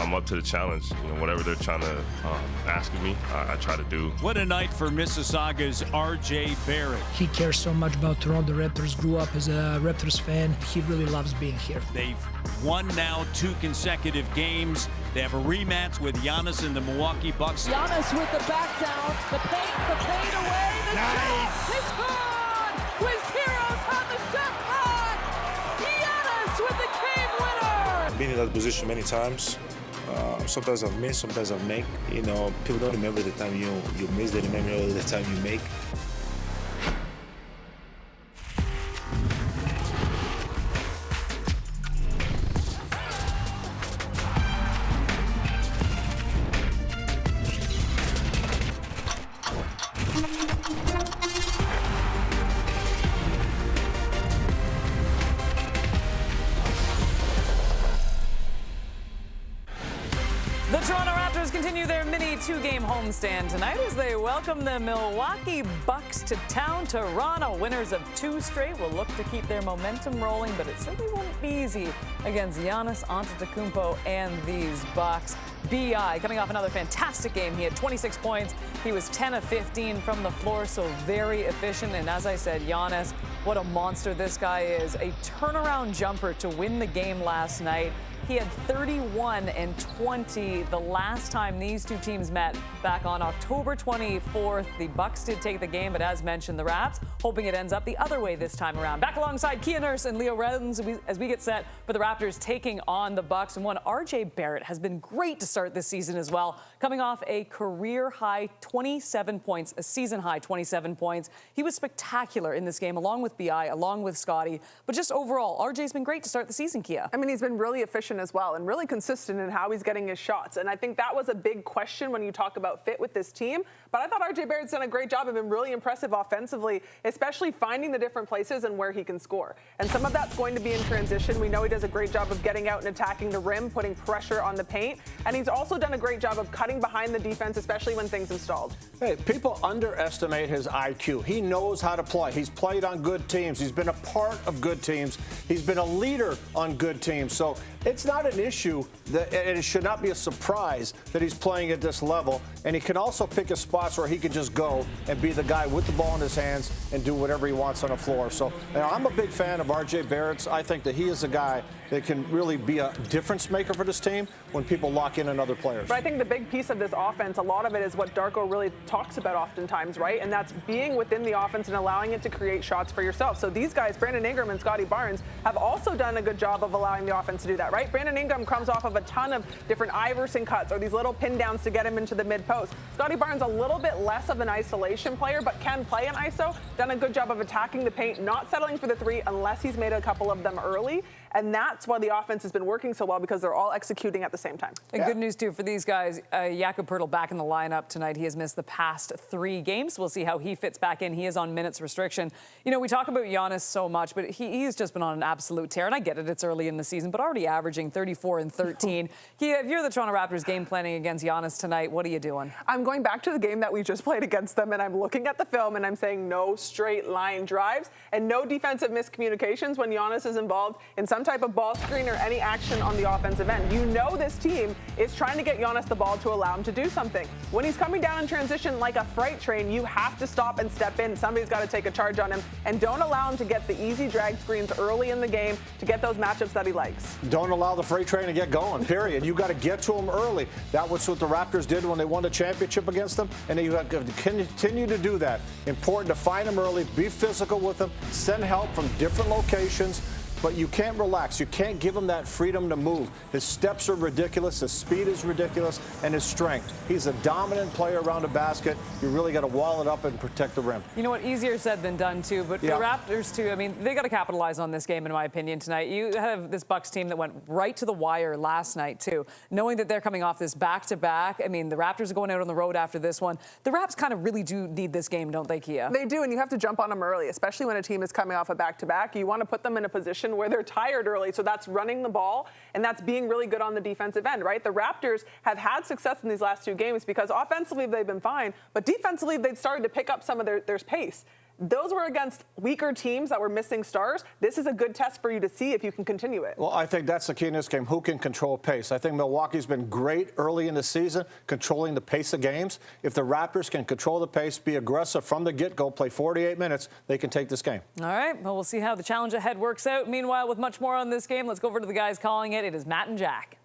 I'm up to the challenge. Whatever they're trying to ask of me, I try to do. What a night for Mississauga's R.J. Barrett. He cares so much about Toronto Raptors, grew up as a Raptors fan. He really loves being here. They've won now 2 consecutive games. They have a rematch with Giannis and the Milwaukee Bucks. Giannis with the back down, the paint away, the shot, it's gone! With heroes on the shot clock! Giannis with the game winner! Been in that position many times. Sometimes I've missed, sometimes I've make. People don't remember the time you miss, they remember all the time you make. The Toronto Raptors continue their mini 2-game homestand tonight as they welcome the Milwaukee Bucks to town. Toronto, winners of 2 straight, will look to keep their momentum rolling, but it certainly won't be easy against Giannis Antetokounmpo and these Bucks. B.I. coming off another fantastic game. He had 26 points. He was 10 of 15 from the floor, so very efficient. And as I said, Giannis, what a monster this guy is. A turnaround jumper to win the game last night. He had 31 and 20 the last time these two teams met back on October 24th. The Bucks did take the game, but as mentioned, the Raps hoping it ends up the other way this time around. Back alongside Kia Nurse and Leo Redens as we get set for the Raptors taking on the Bucks. And one R.J. Barrett has been great to start this season as well, coming off a career-high 27 points, a season-high 27 points. He was spectacular in this game, along with B.I., along with Scotty. But just overall, R.J.'s been great to start the season, Kia. I mean, he's been really efficient as well and really consistent in how he's getting his shots. And I think that was a big question when you talk about fit with this team. But I thought R.J. Barrett's done a great job and been really impressive offensively, especially finding the different places and where he can score. And some of that's going to be in transition. We know he does a great job of getting out and attacking the rim, putting pressure on the paint. And he's also done a great job of cutting behind the defense, especially when things have stalled. Hey, people underestimate his IQ. He knows how to play. He's played on good teams. He's been a part of good teams. He's been a leader on good teams. So it's not an issue, and it should not be a surprise that he's playing at this level. And he can also pick his spots where he can just go and be the guy with the ball in his hands and do whatever he wants on the floor. So I'm a big fan of R.J. Barrett's. I think that he is a guy that can really be a difference maker for this team when people lock in on other players. But I think the big piece of this offense, a lot of it is what Darko really talks about oftentimes, right? And that's being within the offense and allowing it to create shots for yourself. So these guys, Brandon Ingram and Scotty Barnes, have also done a good job of allowing the offense to do that, right? Brandon Ingram comes off of a ton of different Iverson cuts or these little pin downs to get him into the mid-post. Scotty Barnes, a little bit less of an isolation player, but can play an ISO. Done a good job of attacking the paint, not settling for the 3 unless he's made a couple of them early. And that's why the offense has been working so well, because they're all executing at the same time. And good news, too, for these guys. Jakob Poeltl back in the lineup tonight. He has missed the past 3 games. We'll see how he fits back in. He is on minutes restriction. We talk about Giannis so much, but he's just been on an absolute tear. And I get it, it's early in the season, but already averaging 34 and 13. If you're the Toronto Raptors game planning against Giannis tonight, what are you doing? I'm going back to the game that we just played against them, and I'm looking at the film, and I'm saying no straight line drives and no defensive miscommunications when Giannis is involved in some type of ball screen or any action on the offensive end. This team is trying to get Giannis the ball to allow him to do something. When he's coming down in transition like a freight train, you have to stop and step in. Somebody's got to take a charge on him, and don't allow him to get the easy drag screens early in the game to get those matchups that he likes. Don't allow the freight train to get going, period. You got to get to him early. That was what the Raptors did when they won the championship against them, and you have to continue to do that. Important to find them early, be physical with them, send help from different locations. But you can't relax. You can't give him that freedom to move. His steps are ridiculous. His speed is ridiculous. And his strength. He's a dominant player around the basket. You really got to wall it up and protect the rim. You know what? Easier said than done, too. But for the Raptors, too, they got to capitalize on this game, in my opinion, tonight. You have this Bucks team that went right to the wire last night, too. Knowing that they're coming off this back-to-back. The Raptors are going out on the road after this one. The Raps kind of really do need this game, don't they, Kia? They do, and you have to jump on them early, especially when a team is coming off a back-to-back. You want to put them in a position where they're tired early, so that's running the ball, and that's being really good on the defensive end, right? The Raptors have had success in these last 2 games because offensively they've been fine, but defensively they've started to pick up some of their pace. Those were against weaker teams that were missing stars. This is a good test for you to see if you can continue it. Well, I think that's the key in this game. Who can control pace? I think Milwaukee's been great early in the season, controlling the pace of games. If the Raptors can control the pace, be aggressive from the get-go, play 48 minutes, they can take this game. All right. Well, we'll see how the challenge ahead works out. Meanwhile, with much more on this game, let's go over to the guys calling it. It is Matt and Jack.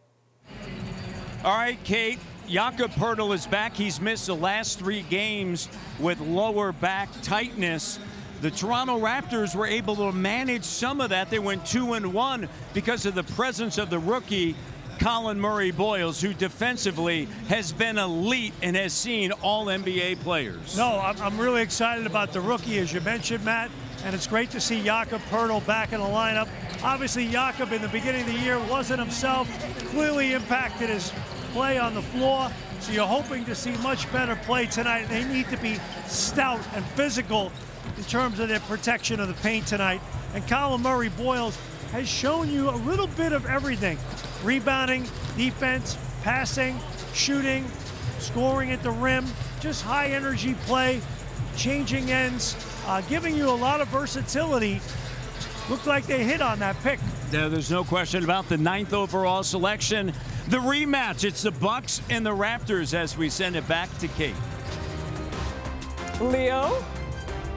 All right, Kate. Jakob Poeltl is back. He's missed the last 3 games with lower back tightness. The Toronto Raptors were able to manage some of that. They went 2-1 because of the presence of the rookie, Colin Murray-Boyles, who defensively has been elite and has seen all NBA players. No, I'm really excited about the rookie, as you mentioned, Matt, and it's great to see Jakob Poeltl back in the lineup. Obviously, Jakob in the beginning of the year wasn't himself, clearly impacted his play on the floor, so you're hoping to see much better play tonight. They need to be stout and physical in terms of their protection of the paint tonight. And Colin Murray-Boyles has shown you a little bit of everything. Rebounding, defense, passing, shooting, scoring at the rim, just high energy play, changing ends, giving you a lot of versatility. Looked like they hit on that pick. There's no question about the 9th overall selection. The rematch, it's the Bucks and the Raptors as we send it back to Kate. Leo?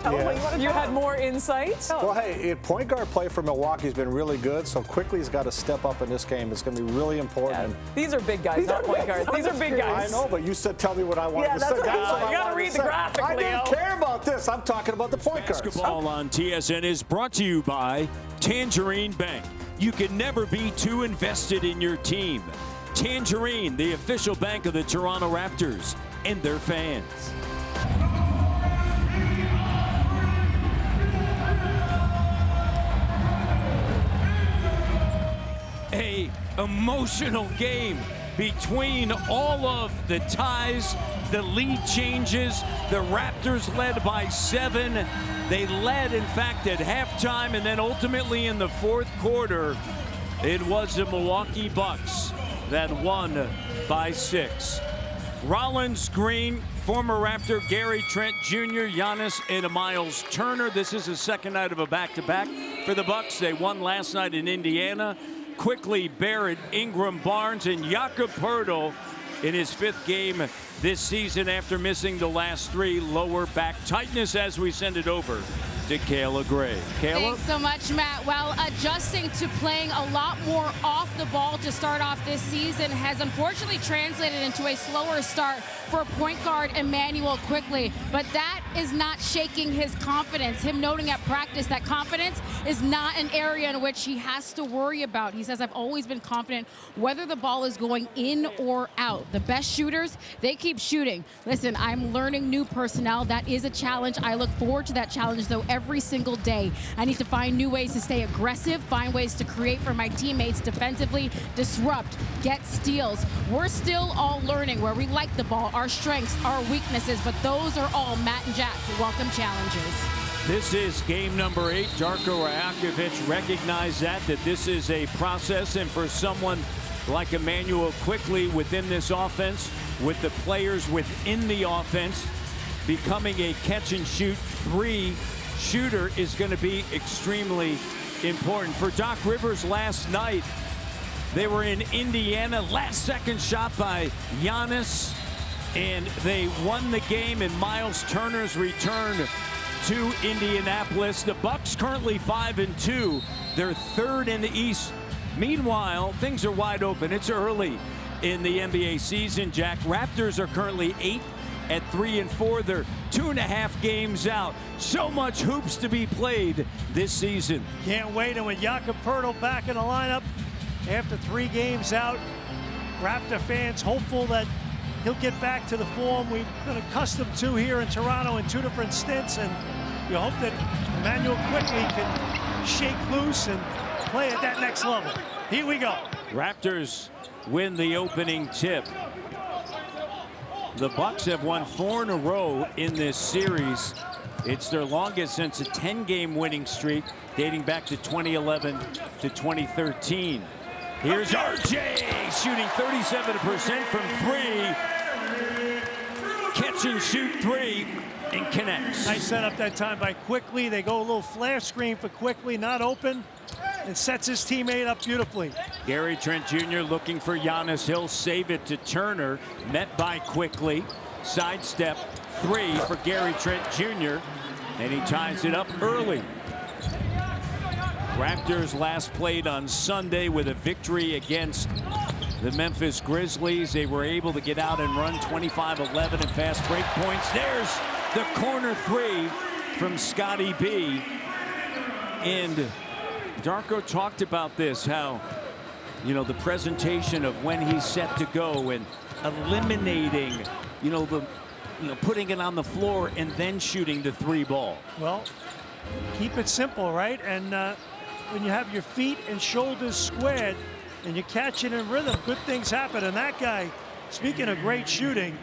Tell them what you want to You tell had them. more insight? Well, hey, point guard play for Milwaukee's been really good, so Quickly's got to step up in this game. It's going to be really important. Yeah. These are big guys, not point guards. These are big guys. I know, but you said tell me what I wanted to say. that's That's what what I you gotta wanted read to the say. graphic, I didn't Leo. care about this. I'm talking about the point guards. Basketball on TSN is brought to you by Tangerine Bank. You can never be too invested in your team. Tangerine, the official bank of the Toronto Raptors and their fans. A emotional game between all of the ties, the lead changes. The Raptors led by 7. They led, in fact, at halftime, and then ultimately in the 4th quarter, it was the Milwaukee Bucks that won by 6. Rollins, Green, former Raptor Gary Trent Jr., Giannis, and Miles Turner. This is the second night of a back-to-back for the Bucks. They won last night in Indiana. Quickly, Barrett, Ingram, Barnes, and Jakob Poeltl in his 5th game this season after missing the last 3. Lower back tightness as we send it over to Kayla Gray. Kayla? Thanks so much, Matt. Well, adjusting to playing a lot more off the ball to start off this season has unfortunately translated into a slower start for point guard Emmanuel Quickly. But that is not shaking his confidence. Him noting at practice that confidence is not an area in which he has to worry about. He says, I've always been confident whether the ball is going in or out. The best shooters, they keep shooting. Listen, I'm learning new personnel. That is a challenge. I look forward to that challenge, though, every single day. I need to find new ways to stay aggressive, find ways to create for my teammates defensively, disrupt, get steals. We're still all learning where we like the ball, our strengths, our weaknesses, but those are all Matt and Jack's welcome challenges. This is game number 8. Darko Rajakovic recognized that this is a process, and for someone like Emmanuel Quickly within this offense, with the players within the offense, becoming a catch-and-shoot 3 shooter is going to be extremely important. For Doc Rivers last night, they were in Indiana, last-second shot by Giannis, and they won the game in Miles Turner's return to Indianapolis. The Bucks currently 5-2. They're 3rd in the East. Meanwhile, things are wide open. It's early in the NBA season, Jack. Raptors are currently 8 at 3-4. They're 2.5 games out. So much hoops to be played this season. Can't wait. And with Jakob Poeltl back in the lineup after 3 games out, Raptor fans hopeful that he'll get back to the form we've been accustomed to here in Toronto in 2 different stints. And you hope that Emmanuel Quickly can shake loose and play at that next level. Here we go. Raptors win the opening tip. The Bucks have won 4 in a row in this series. It's their longest since a 10-game winning streak dating back to 2011 to 2013. Here's RJ shooting 37% from 3. Catch and shoot 3. and connects. Nice setup that time by Quickly. They go a little flare screen for Quickly, not open, and sets his teammate up beautifully. Gary Trent Jr. looking for Giannis. He'll save it to Turner. Met by Quickly. Sidestep 3 for Gary Trent Jr. And he ties it up early. Raptors last played on Sunday with a victory against the Memphis Grizzlies. They were able to get out and run 25-11 in fast break points. There's the corner 3 from Scotty B. And Darko talked about this, how, you know, the presentation of when he's set to go and eliminating, putting it on the floor and then shooting the 3 ball. Well, keep it simple, right? And when you have your feet and shoulders squared and you catch it in rhythm, good things happen. And that guy, speaking of great shooting,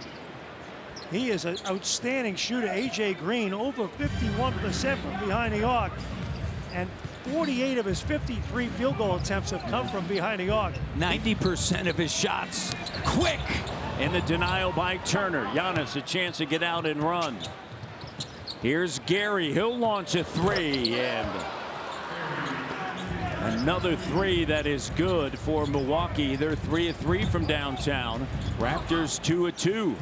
he is an outstanding shooter. A.J. Green, over 51% from behind the arc. And 48 of his 53 field goal attempts have come from behind the arc. 90% of his shots quick. And the denial by Turner. Giannis a chance to get out and run. Here's Gary. He'll launch a 3. And another 3 that is good for Milwaukee. They're 3 of 3 from downtown. Raptors 2 of 2.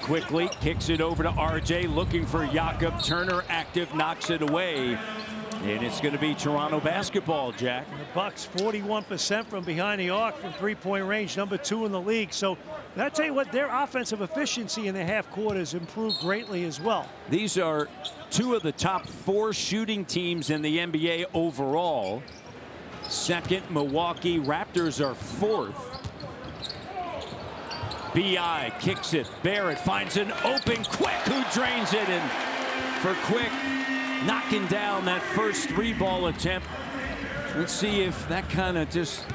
Quickly kicks it over to RJ, looking for Jakob. Turner active, knocks it away. And it's going to be Toronto basketball, Jack. And the Bucks 41% from behind the arc from 3-point range, number 2 in the league. So I tell you what, their offensive efficiency in the half court has improved greatly as well. These are 2 of the top 4 shooting teams in the NBA overall. Second, Milwaukee. Raptors are 4th. B.I. kicks it. Barrett finds an open Quick, who drains it. And for Quick, knocking down that first 3-ball attempt. Let's see if that kind of just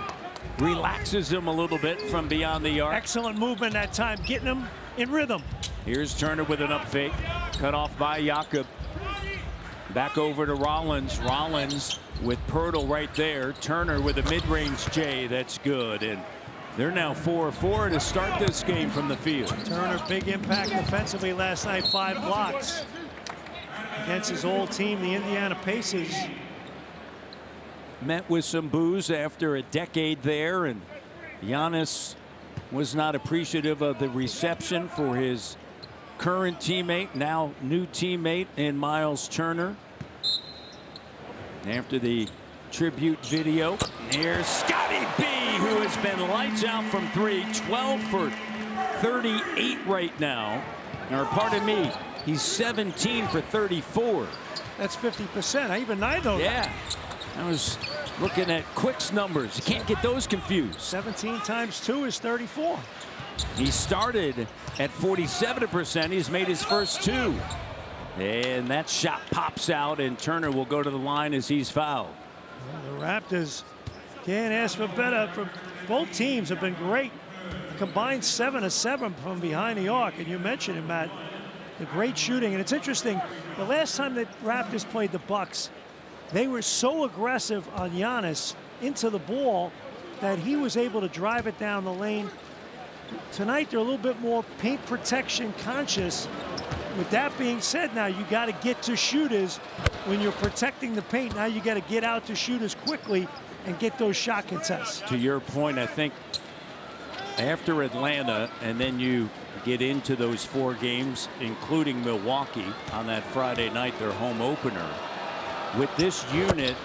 relaxes him a little bit from beyond the arc. Excellent movement that time, getting him in rhythm. Here's Turner with an up fake. Cut off by Jakob. Back over to Rollins. Rollins with Pirtle right there. Turner with a mid-range J. That's good. And they're now 4-4 to start this game from the field. Turner, big impact defensively last night, 5 blocks against his old team, the Indiana Pacers. Met with some boos after a decade there, and Giannis was not appreciative of the reception for his current teammate, now new teammate in Miles Turner. After the tribute video, here's Scotty B, who has been lights out from 3, 12 for 38 right now. Or pardon me, he's 17 for 34. That's 50%. Even I know that. I was looking at Quick's numbers. You can't get those confused. 17 times 2 is 34. He started at 47%. He's made his first 2. And that shot pops out, and Turner will go to the line as he's fouled. Well, the Raptors can't ask for better. Both teams have been great. A combined 7 of 7 from behind the arc. And you mentioned it, Matt. The great shooting. And it's interesting, the last time that Raptors played the Bucks, they were so aggressive on Giannis into the ball that he was able to drive it down the lane. Tonight, they're a little bit more paint protection conscious. With that being said, now you got to get to shooters when you're protecting the paint. Now you got to get out to shooters quickly and get those shot contests. To your point, I think after Atlanta, and then you get into those 4 games, including Milwaukee on that Friday night, their home opener. With this unit,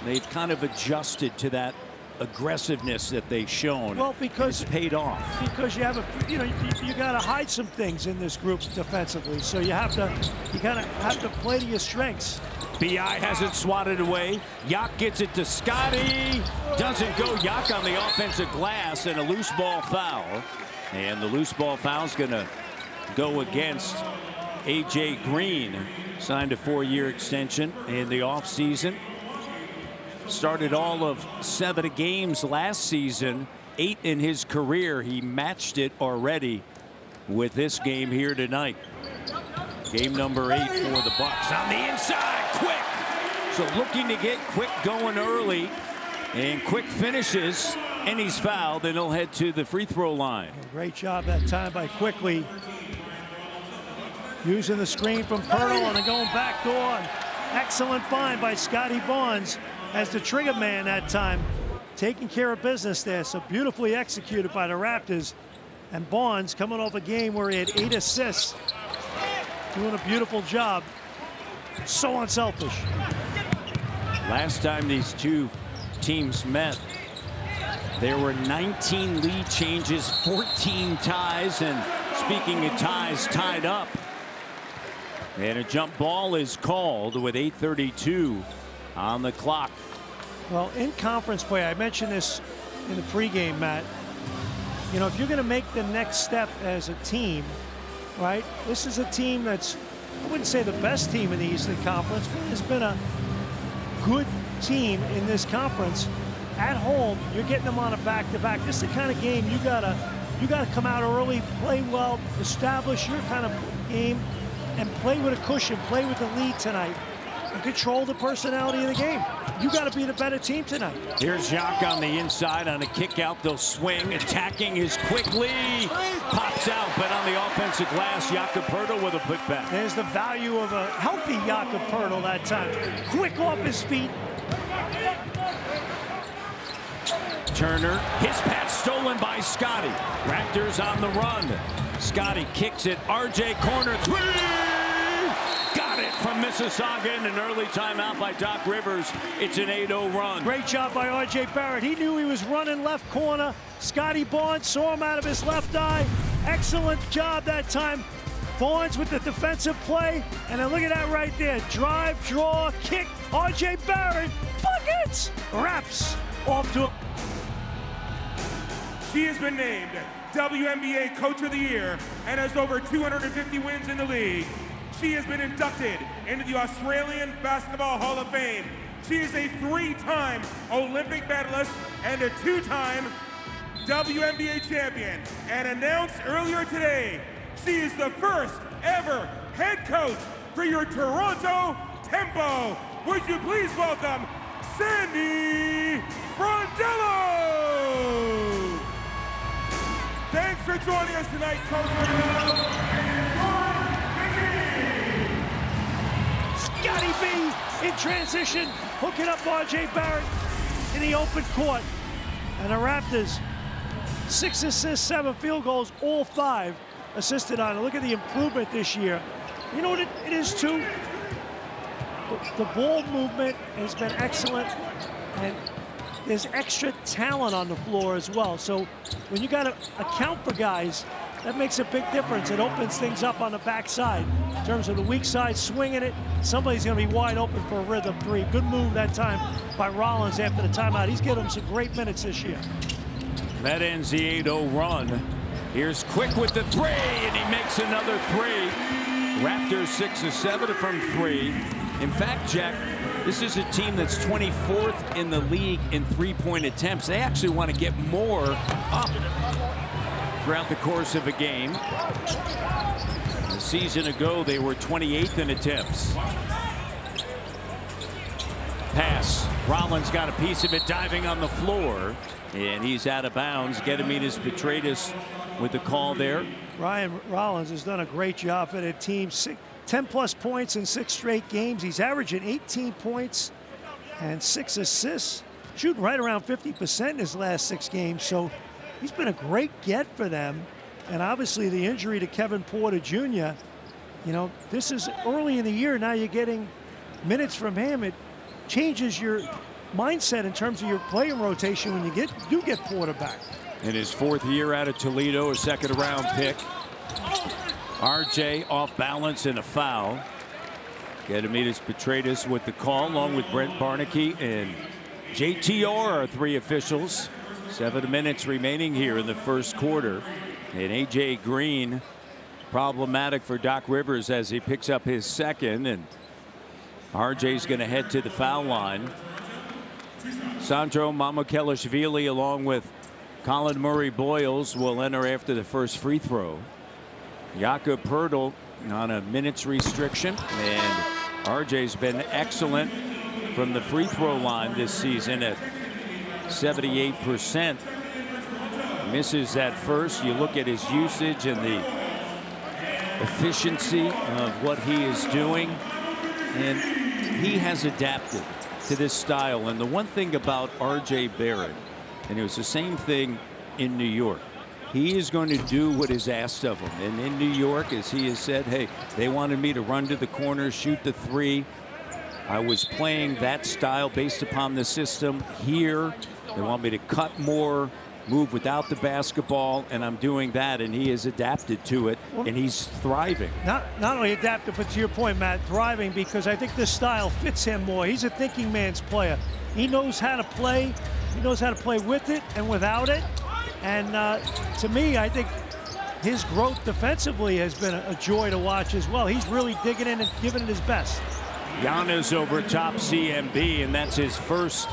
they've kind of adjusted to that aggressiveness that they've shown. Well, because it's paid off. Because you have you got to hide some things in this group defensively. So you kind of have to play to your strengths. B.I. has it swatted away. Yak gets it to Scotty. Doesn't go. Yak on the offensive glass, and a loose ball foul. And the loose ball foul is going to go against A.J. Green. Signed a 4-year extension in the offseason. Started all of 7 games last season, 8 in his career. He matched it already with this game here tonight. Game number 8 for the Bucks. On the inside, Quick. So looking to get Quick going early, and Quick finishes, and he's fouled, and he'll head to the free throw line. Great job that time by Quickly. Using the screen from Pirtle and then going back door. Excellent find by Scotty Barnes as the trigger man that time. Taking care of business there, so beautifully executed by the Raptors. And Barnes coming off a game where he had 8 assists. Doing a beautiful job. So unselfish. Last time these two teams met, there were 19 lead changes, 14 ties, and speaking of ties, tied up. And a jump ball is called with 8:32 on the clock. Well, in conference play, I mentioned this in the pregame, Matt. You know, if you're going to make the next step as a team, right, this is a team that's, I wouldn't say the best team in the Eastern Conference, but has been a good team in this conference. At home, you're getting them on a back-to-back. This is the kind of game you gotta come out early, play well, establish your kind of game, and play with a cushion, play with the lead tonight, and control the personality of the game. You got to be the better team tonight. Here's Jacques on the inside on a kick out. They'll swing. Attacking is quickly. Pops out, but on the offensive glass, Jakob Poeltl with a putback. There's the value of a healthy Jakob Poeltl that time. Quick off his feet. Turner, his pass stolen by Scotty. Raptors on the run. Scotty kicks it. RJ corner three. Got it from Mississauga in an early timeout by Doc Rivers. It's an 8-0 run. Great job by RJ Barrett. He knew he was running left corner. Scotty Barnes saw him out of his left eye. Excellent job that time. Barnes with the defensive play. And then look at that right there. Drive, draw, kick. RJ Barrett. Buckets! Raps off to a... She has been named WNBA Coach of the Year and has over 250 wins in the league. She has been inducted into the Australian Basketball Hall of Fame. She is a 3-time Olympic medalist and a 2-time WNBA champion. And announced earlier today, she is the first ever head coach for your Toronto Tempo. Would you please welcome Sandy Brondello? Thanks for joining us tonight, Coach Brondello. Scotty B in transition, hooking up RJ Barrett in the open court. And the Raptors, 6 assists, 7 field goals, all 5 assisted on it. Look at the improvement this year. You know what it is too? The ball movement has been excellent, and there's extra talent on the floor as well. So when you got to account for guys, that makes a big difference. It opens things up on the backside. In terms of the weak side, swinging it, somebody's going to be wide open for a rhythm 3. Good move that time by Rollins after the timeout. He's getting him some great minutes this year. That ends the 8-0 run. Here's Quick with the 3, and he makes another 3. Raptors 6 of 7 from 3. In fact, Jack, this is a team that's 24th in the league in 3-point attempts. They actually want to get more up throughout the course of a game. A season ago, they were 28th in attempts. Pass. Rollins got a piece of it diving on the floor, and he's out of bounds. Gediminas Petraitis with the call there. Ryan Rollins has done a great job for their team. 10-plus points in 6 straight games. He's averaging 18 points and 6 assists, shooting right around 50% in his last 6 games. So he's been a great get for them. And obviously the injury to Kevin Porter Jr., you know, this is early in the year. Now you're getting minutes from him. It changes your mindset in terms of your playing rotation when you do get Porter back. In his 4th year out of Toledo, a 2nd-round pick. RJ off balance and a foul. Gediminas Petraitis with the call, along with Brent Barnaky and JTR are 3 officials. 7 minutes remaining here in the first quarter. And AJ Green problematic for Doc Rivers as he picks up his 2nd, and RJ's going to head to the foul line. Sandro Mamukelashvili along with Colin Murray Boyles will enter after the first free throw. Jakob Poeltl on a minutes restriction, and RJ's been excellent from the free throw line this season at 78%. Misses that first. You look at his usage and the efficiency of what he is doing, and he has adapted to this style. And the one thing about R.J. Barrett, and it was the same thing in New York, he is going to do what is asked of him. And in New York, as he has said, hey, they wanted me to run to the corner, shoot the three. I was playing that style based upon the system. Here, they want me to cut more, move without the basketball, and I'm doing that, and he has adapted to it, and he's thriving. Not only adapted, but to your point, Matt, thriving, because I think this style fits him more. He's a thinking man's player. He knows how to play. He knows how to play with it and without it. And to me, I think his growth defensively has been a joy to watch as well. He's really digging in and giving it his best. Giannis over top CMB, and that's his first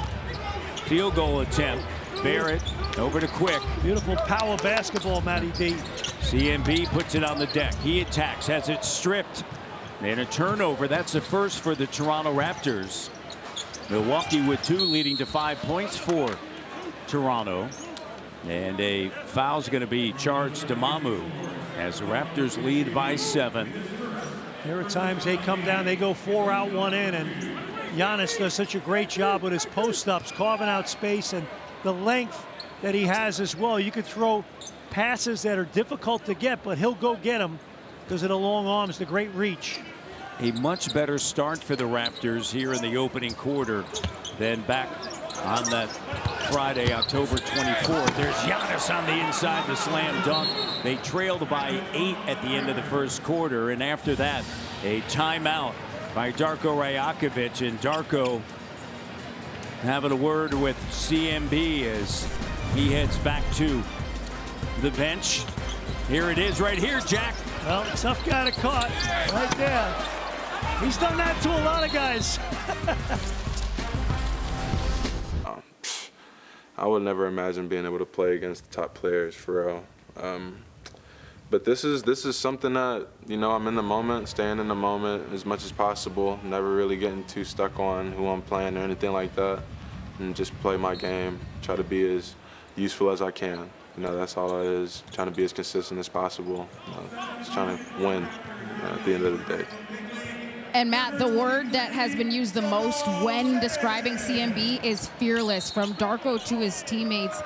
field goal attempt. Barrett over to Quick. Beautiful power basketball, Matty D. CMB puts it on the deck. He attacks, has it stripped. And a turnover. That's the first for the Toronto Raptors. Milwaukee with 2, leading to 5 points for Toronto. And a foul's going to be charged to Mamu as the Raptors lead by 7. There are times they come down, they go 4 out, 1 in, and Giannis does such a great job with his post-ups, carving out space, and the length that he has as well. You could throw passes that are difficult to get, but he'll go get them because of the long arms, the great reach. A much better start for the Raptors here in the opening quarter than back on that Friday, October 24th. There's Giannis on the inside, the slam dunk. They trailed by 8 at the end of the first quarter, and after that, a timeout by Darko Rajakovic, and Darko having a word with CMB as he heads back to the bench. Here it is right here, Jack. Well, tough guy to caught right there. He's done that to a lot of guys. I would never imagine being able to play against the top players, for real. But this is something that, you know, I'm in the moment, staying in the moment as much as possible, never really getting too stuck on who I'm playing or anything like that, and just play my game, try to be as useful as I can. You know, that's all it is, trying to be as consistent as possible, just trying to win at the end of the day. And Matt, the word that has been used the most when describing CMB is fearless, from Darko to his teammates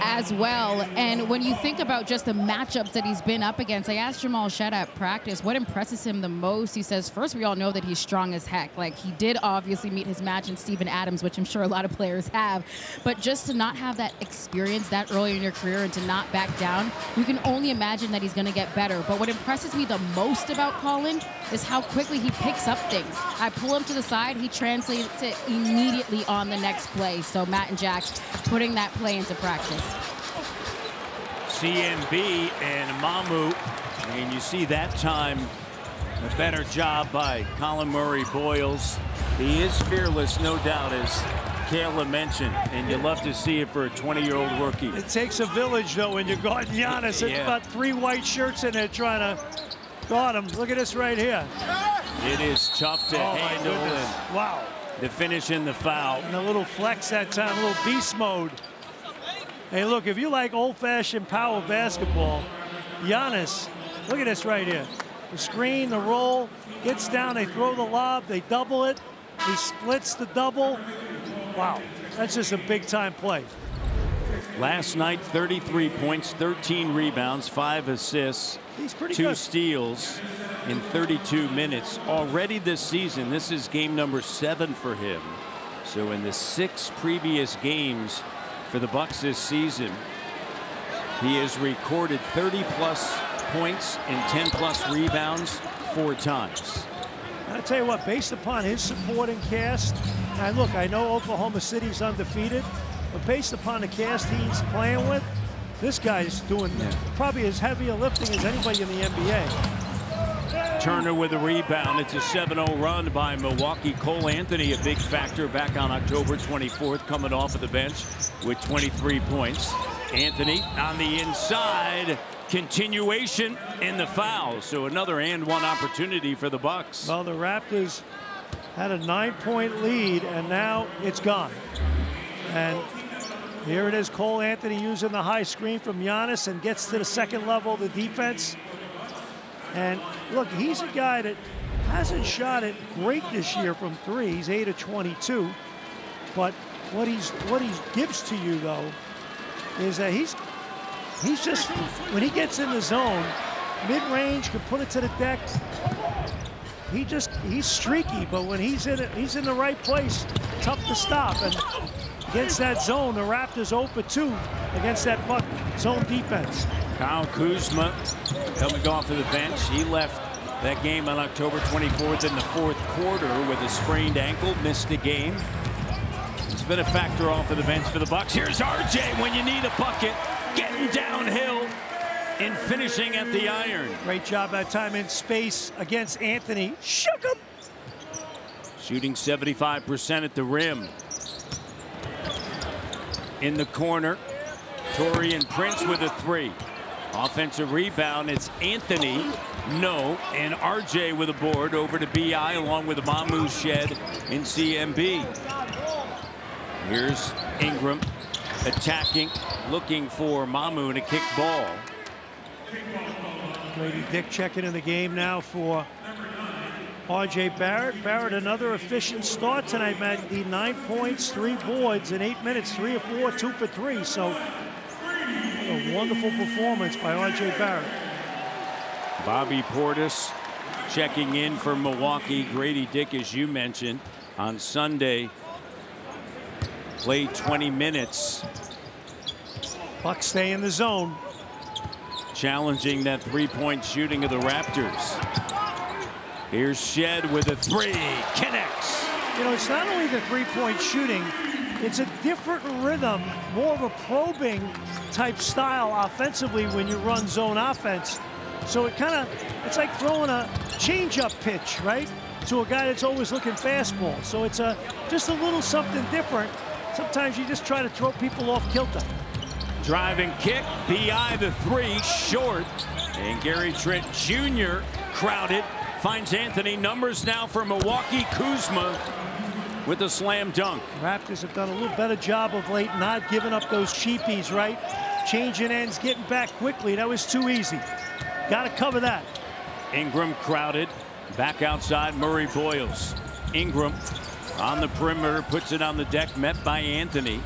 as well. And when you think about just the matchups that he's been up against, I asked Jamal Shed at practice what impresses him the most. He says, first, we all know that he's strong as heck. Like, he did obviously meet his match in Steven Adams, which I'm sure a lot of players have. But just to not have that experience that early in your career and to not back down, you can only imagine that he's going to get better. But what impresses me the most about Colin is how quickly he picks up things. I pull him to the side, he translates it immediately on the next play. So Matt and Jack putting that play into practice. CMB and Mamu, and you see that time a better job by Colin Murray-Boyles. He is fearless, no doubt, as Kayla mentioned, and you love to see it for a 20-year-old rookie. It takes a village, though, when you're guarding Giannis. It's about 3 white shirts in there trying to guard him. Look at this right here. It is tough to handle, and wow, the finish in the foul. And a little flex that time, a little beast mode. Hey, look, if you like old-fashioned power basketball, Giannis, look at this right here. The screen, the roll, gets down, they throw the lob, they double it, he splits the double. Wow, that's just a big-time play. Last night, 33 points, 13 rebounds, 5 assists, He's pretty 2 good. steals in 32 minutes. Already this season, this is game number 7 for him. So in the 6 previous games for the Bucks this season, he has recorded 30-plus points and 10-plus rebounds 4 times. I'll tell you what, based upon his supporting cast, and look, I know Oklahoma City's undefeated, but based upon the cast he's playing with, this guy's doing probably as heavy a lifting as anybody in the NBA. Turner with a rebound. It's a 7-0 run by Milwaukee. Cole Anthony, a big factor back on October 24th, coming off of the bench with 23 points. Anthony on the inside. Continuation in the foul. So another and one opportunity for the Bucks. Well, the Raptors had a 9-point lead, and now it's gone. And here it is, Cole Anthony using the high screen from Giannis and gets to the second level of the defense. And look, he's a guy that hasn't shot it great this year from three. He's 8 of 22. But what he gives to you, though, is that he's just, when he gets in the zone, mid-range, can put it to the deck. He's streaky, but when he's in the right place, tough to stop. And against that zone, the Raptors 0 for 2 against that Buck zone defense. Kyle Kuzma coming off of the bench. He left that game on October 24th in the fourth quarter with a sprained ankle, missed a game. It's been a factor off of the bench for the Bucks. Here's RJ when you need a bucket, getting downhill and finishing at the iron. Great job that time in space against Anthony. Shook him. Shooting 75% at the rim. In the corner, Torian Prince with a three. Offensive rebound, it's Anthony, no, and RJ with a board over to BI along with Mamu, Shed, and CMB. Here's Ingram attacking, looking for Mamu in a kick ball. Grady Dick checking in the game now for RJ Barrett. Barrett, another efficient start tonight, Matt. The 9 points, 3 boards in 8 minutes, 3 of 4, 2 for 3. So a wonderful performance by RJ Barrett. Bobby Portis checking in for Milwaukee. Grady Dick, as you mentioned, on Sunday played 20 minutes. Bucks stay in the zone. Challenging that three-point shooting of the Raptors. Here's Shed with a three. Connects. You know, it's not only the three-point shooting, it's a different rhythm, more of a probing type style offensively when you run zone offense. So it's like throwing a change-up pitch, right, to a guy that's always looking fastball. So it's just a little something different. Sometimes you just try to throw people off kilter. Driving kick, BI the three, short. And Gary Trent Jr. crowded, finds Anthony. Numbers now for Milwaukee. Kuzma with a slam dunk. Raptors have done a little better job of late, not giving up those cheapies, right? Changing ends, getting back quickly. That was too easy. Got to cover that. Ingram crowded, back outside. Murray Boyles. Ingram on the perimeter, puts it on the deck, met by Anthony.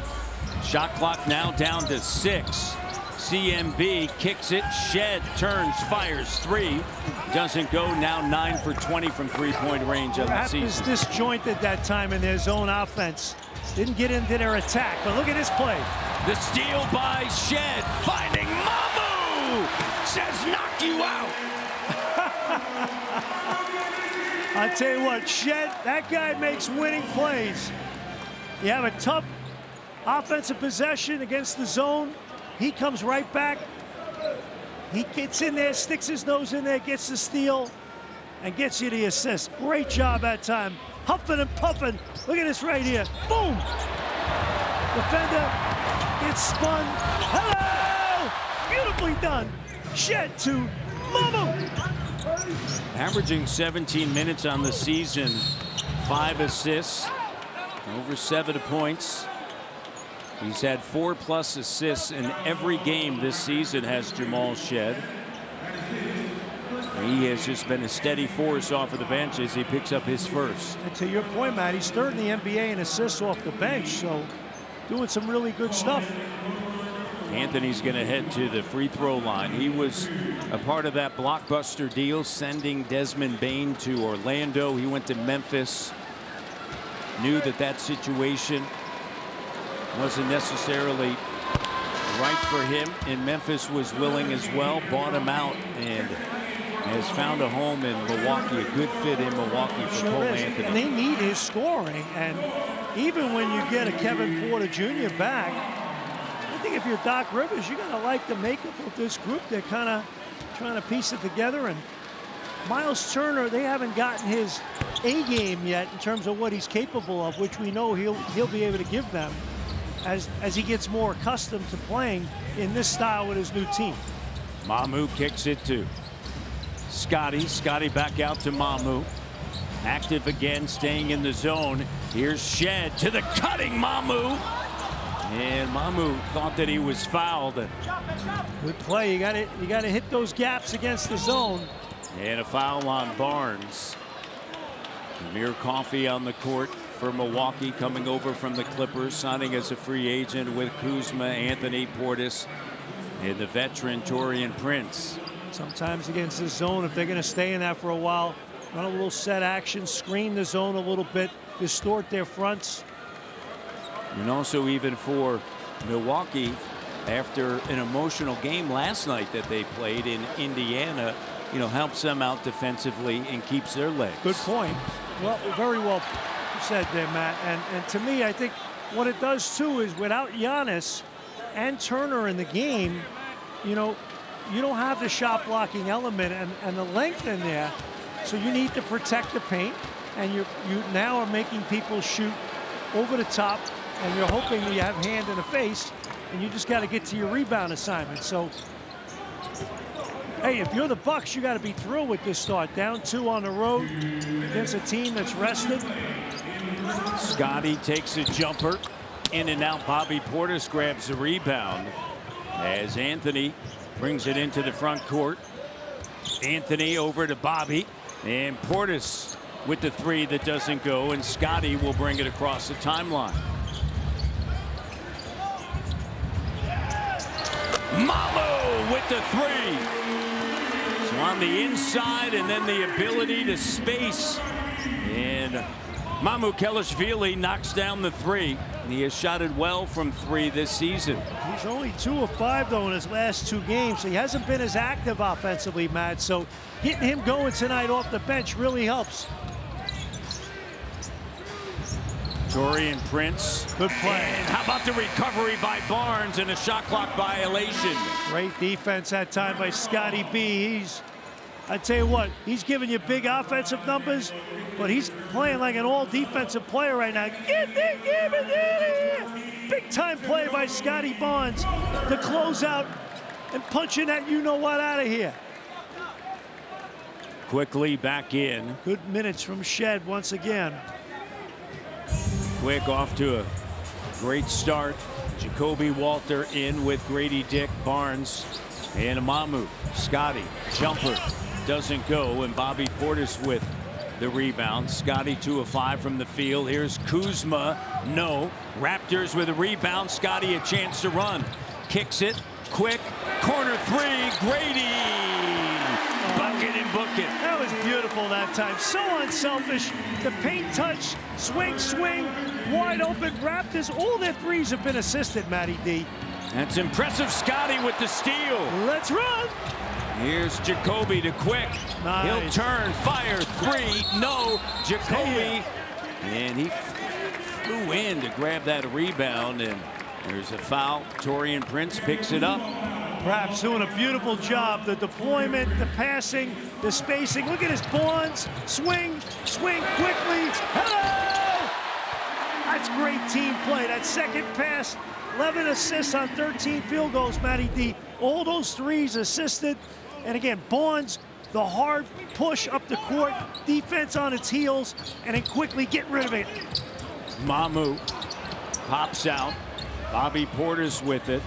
Shot clock now down to 6. CMB kicks it. Shed turns, fires three. Doesn't go. Now 9 for 20 from three-point range on the season. Raptors disjointed that time in their zone offense. Didn't get into their attack, but look at this play. The steal by Shed, finding Mamu. Says knock you out. I tell you what, Shed, that guy makes winning plays. You have a tough offensive possession against the zone. He comes right back. He gets in there, sticks his nose in there, gets the steal, and gets you the assist. Great job that time. Huffing and puffing. Look at this right here. Boom! Defender gets spun. Hello! Beautifully done. Shed to Mamu. Averaging 17 minutes on the season. 5 assists. Over 7 points. He's had 4+ assists in every game this season, has Jamal Shed. He has just been a steady force off of the bench as he picks up his first. And to your point, Matt, he's third in the NBA in assists off the bench, so doing some really good stuff. Anthony's going to head to the free throw line. He was a part of that blockbuster deal, sending Desmond Bane to Orlando. He went to Memphis. Knew that situation wasn't necessarily right for him, and Memphis was willing as well, bought him out, and has found a home in Milwaukee, a good fit in Milwaukee for Cole Anthony. And they need his scoring, and even when you get a Kevin Porter Jr. back, I think if you're Doc Rivers, you're going to like the makeup of this group. They're kind of trying to piece it together, and Miles Turner, they haven't gotten his A game yet in terms of what he's capable of, which we know he'll be able to give them as he gets more accustomed to playing in this style with his new team. Mamu kicks it to Scotty. Scotty back out to Mamu. Active again, staying in the zone. Here's Shed to the cutting Mamu. And Mamu thought that he was fouled. Good play. You got to hit those gaps against the zone. And a foul on Barnes. Amir Coffey on the court for Milwaukee, coming over from the Clippers, signing as a free agent with Kuzma, Anthony Portis, and the veteran Taurean Prince. Sometimes against the zone, if they're going to stay in that for a while, run a little set action, screen the zone a little bit, distort their fronts. And also even for Milwaukee, after an emotional game last night that they played in Indiana, you know, helps them out defensively and keeps their legs. Good point. Well, very well said there, Matt. And to me, I think what it does too is without Giannis and Turner in the game, you know, you don't have the shot blocking element and the length in there. So you need to protect the paint, and you now are making people shoot over the top, and you're hoping that you have hand in the face, and you just got to get to your rebound assignment. So, hey, if you're the Bucks, you got to be thrilled with this start. Down 2 on the road against a team that's rested. Scotty takes a jumper in and out. Bobby Portis grabs the rebound as Anthony brings it into the front court. Anthony over to Bobby, and Portis with the 3 that doesn't go, and Scotty will bring it across the timeline. Mamu with the 3. So on the inside, and then the ability to space. And Mamu Kelishvili knocks down the 3. And he has shot it well from 3 this season. He's only 2 of 5, though, in his last 2 games. So he hasn't been as active offensively, Matt. So getting him going tonight off the bench really helps. Taurean Prince. Good play. And how about the recovery by Barnes and a shot clock violation? Great defense that time by Scotty B. I tell you what, he's giving you big offensive numbers, but he's playing like an all-defensive player right now. Big time play by Scotty Barnes to close out and punching that you-know-what out of here. Quickly back in. Good minutes from Shed once again. Quick off to a great start. Jacoby Walter in with Grady Dick, Barnes, and Mamu. Scotty, jumper, doesn't go, and Bobby Portis with the rebound. Scotty 2 of 5 from the field. Here's Kuzma, no. Raptors with a rebound. Scotty a chance to run. Kicks it, quick, corner 3, Grady. Bucket and book it. That was beautiful that time. So unselfish. The paint touch, swing, wide open. Raptors, all their 3s have been assisted, Matty D. That's impressive. Scotty with the steal. Let's run. Here's Jacoby to Quick. Nice. He'll turn, fire 3, no. Jacoby, and he flew in to grab that rebound, and there's a foul. Taurean Prince picks it up. Raps doing a beautiful job. The deployment, the passing, the spacing. Look at his Barnes. Swing quickly. Hello! That's great team play. That second pass, 11 assists on 13 field goals, Matty D. All those 3s assisted. And again, Barnes, the hard push up the court, defense on its heels, and then quickly get rid of it. Mamu pops out. Bobby Portis with it.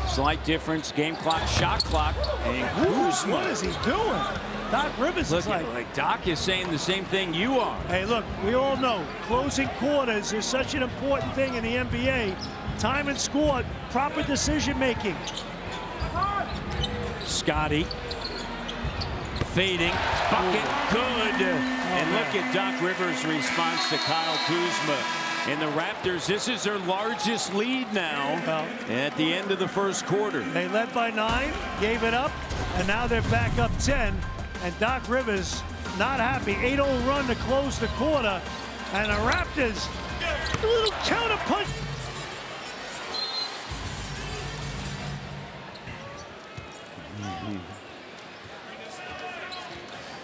Slight difference, game clock, shot clock, and Kuzma. What is he doing? Doc Rivers is like Doc is saying the same thing you are. Hey, look, we all know closing quarters is such an important thing in the NBA. Time and score, proper decision making. Scotty fading, bucket, good. And look at Doc Rivers' response to Kyle Kuzma. And the Raptors, this is their largest lead now at the end of the first quarter. They led by 9, gave it up, and now they're back up 10. And Doc Rivers not happy. 8-0 run to close the quarter. And the Raptors, a little counter punch.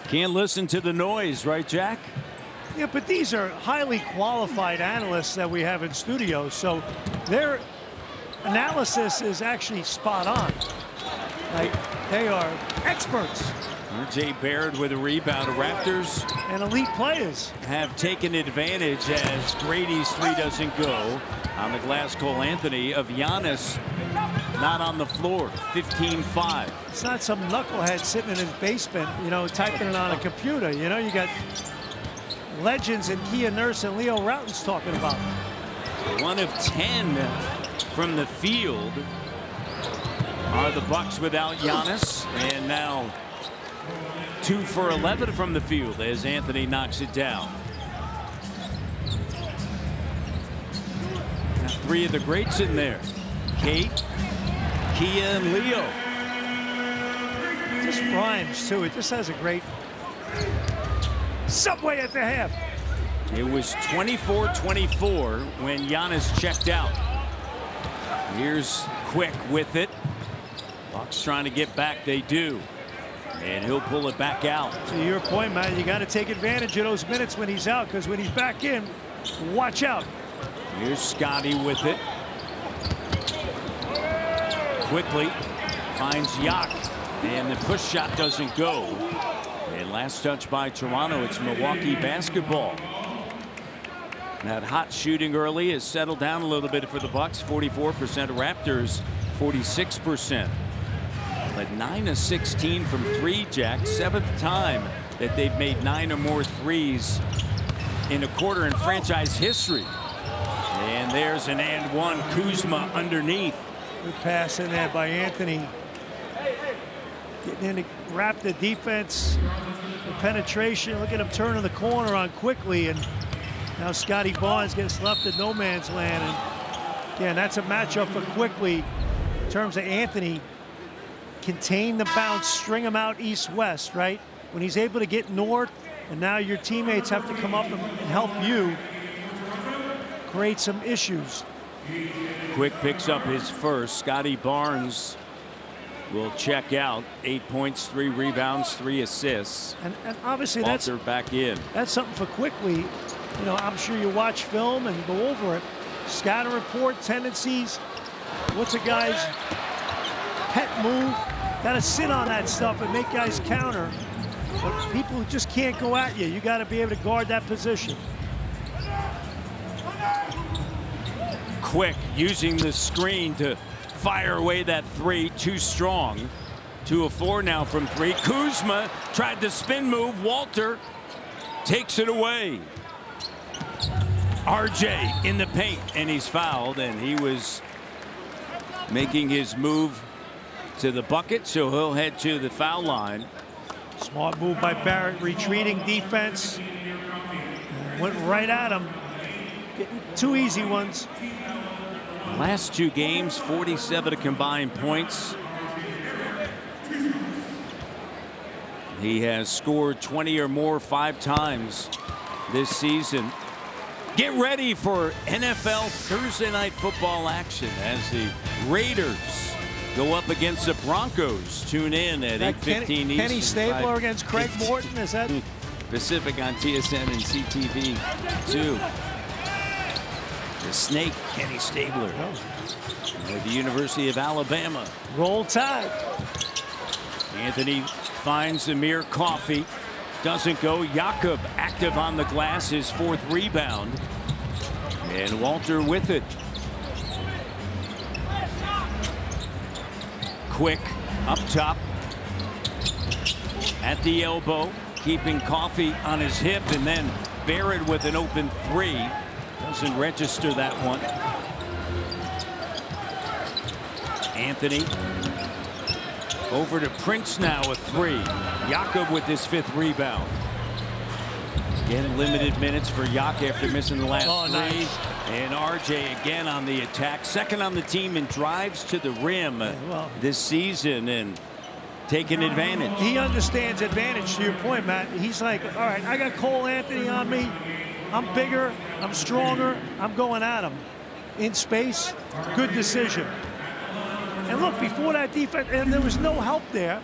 Can't listen to the noise, right, Jack? Yeah, but these are highly qualified analysts that we have in studio, so their analysis is actually spot on. Like, they are experts. R.J. Barrett with a rebound. The Raptors and elite players have taken advantage as Grady's 3 doesn't go. On the glass, Cole Anthony of Giannis not on the floor. 15-5. It's not some knucklehead sitting in his basement, you know, typing it on a computer. You know, you got legends in Kia Nurse and Leo Routen's talking about. 1 of 10 from the field are the Bucks without Giannis, and now 2 for 11 from the field as Anthony knocks it down. Now 3 of the greats in there. Kate, Kia, and Leo. This rhymes too. It just has a great subway at the half. It was 24-24 when Giannis checked out. Here's Quick with it. Bucks trying to get back. They do. And he'll pull it back out. To your point, man, you got to take advantage of those minutes when he's out, because when he's back in, watch out. Here's Scotty with it. Quickly finds Yak, and the push shot doesn't go. And last touch by Toronto. It's Milwaukee basketball. That hot shooting early has settled down a little bit for the Bucks. 44%. Raptors 46%. But 9 of 16 from 3, Jack. 7th time that they've made 9 or more threes in a quarter in franchise history. And there's an and one. Kuzma underneath. Good pass in there by Anthony. Getting in to wrap the defense. The penetration. Look at him turning the corner on Quickly. And now Scotty Barnes gets left in no man's land. And again, that's a matchup for Quickly in terms of Anthony. Contain the bounce, string him out east-west, right? When he's able to get north, and now your teammates have to come up and help you, create some issues. Quick picks up his first. Scotty Barnes will check out. 8 points, 3 rebounds, 3 assists. And obviously Walter back in. That's something for Quickly. You know, I'm sure you watch film and go over it. Scatter report, tendencies. What's a guy's pet move? Got to sit on that stuff and make guys counter. But people just can't go at you. You got to be able to guard that position. Quick using the screen to fire away that 3. Too strong. 2 of 4 now from 3. Kuzma tried the spin move. Walter takes it away. RJ in the paint, and he's fouled, and he was making his move to the bucket, so he'll head to the foul line. Smart move by Barrett, retreating defense. Went right at him. Getting 2 easy ones. Last 2 games, 47 combined points. He has scored 20 or more 5 times this season. Get ready for NFL Thursday night football action as the Raiders go up against the Broncos. Tune in at 8:15 Eastern. Kenny Stabler against Craig Morton. Is that Pacific on TSN and CTV 2? The Snake, Kenny Stabler, at the University of Alabama. Roll Tide. Anthony finds Amir Coffey. Doesn't go. Jakob active on the glass, his 4th rebound. And Walter with it. Quick up top. At the elbow. Keeping Coffey on his hip. And then Barrett with an open 3. Doesn't register that one. Anthony. Over to Prince now, a 3. Jakob with his 5th rebound. Again, limited minutes for Yak after missing the last 3. Nice. And RJ again on the attack. 2nd on the team in drives to the rim this season and taking advantage. He understands advantage, to your point, Matt. He's like, all right, I got Cole Anthony on me. I'm bigger. I'm stronger. I'm going at him. In space, good decision. And look, before that defense, and there was no help there.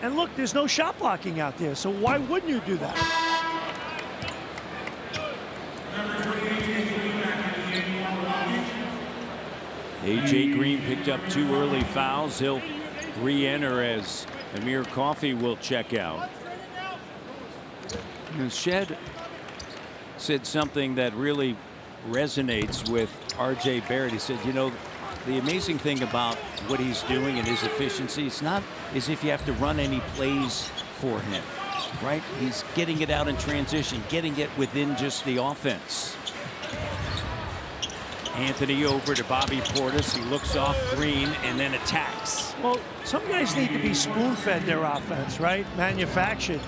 And look, there's no shot blocking out there. So why wouldn't you do that? A.J. Green picked up 2 early fouls. He'll re-enter as Amir Coffey will check out. And Shed said something that really resonates with R.J. Barrett. He said, you know, the amazing thing about what he's doing and his efficiency, it's not as if you have to run any plays for him, right? He's getting it out in transition, getting it within just the offense. Anthony over to Bobby Portis. He looks off Green and then attacks. Well, some guys need to be spoon-fed their offense, right? Manufactured.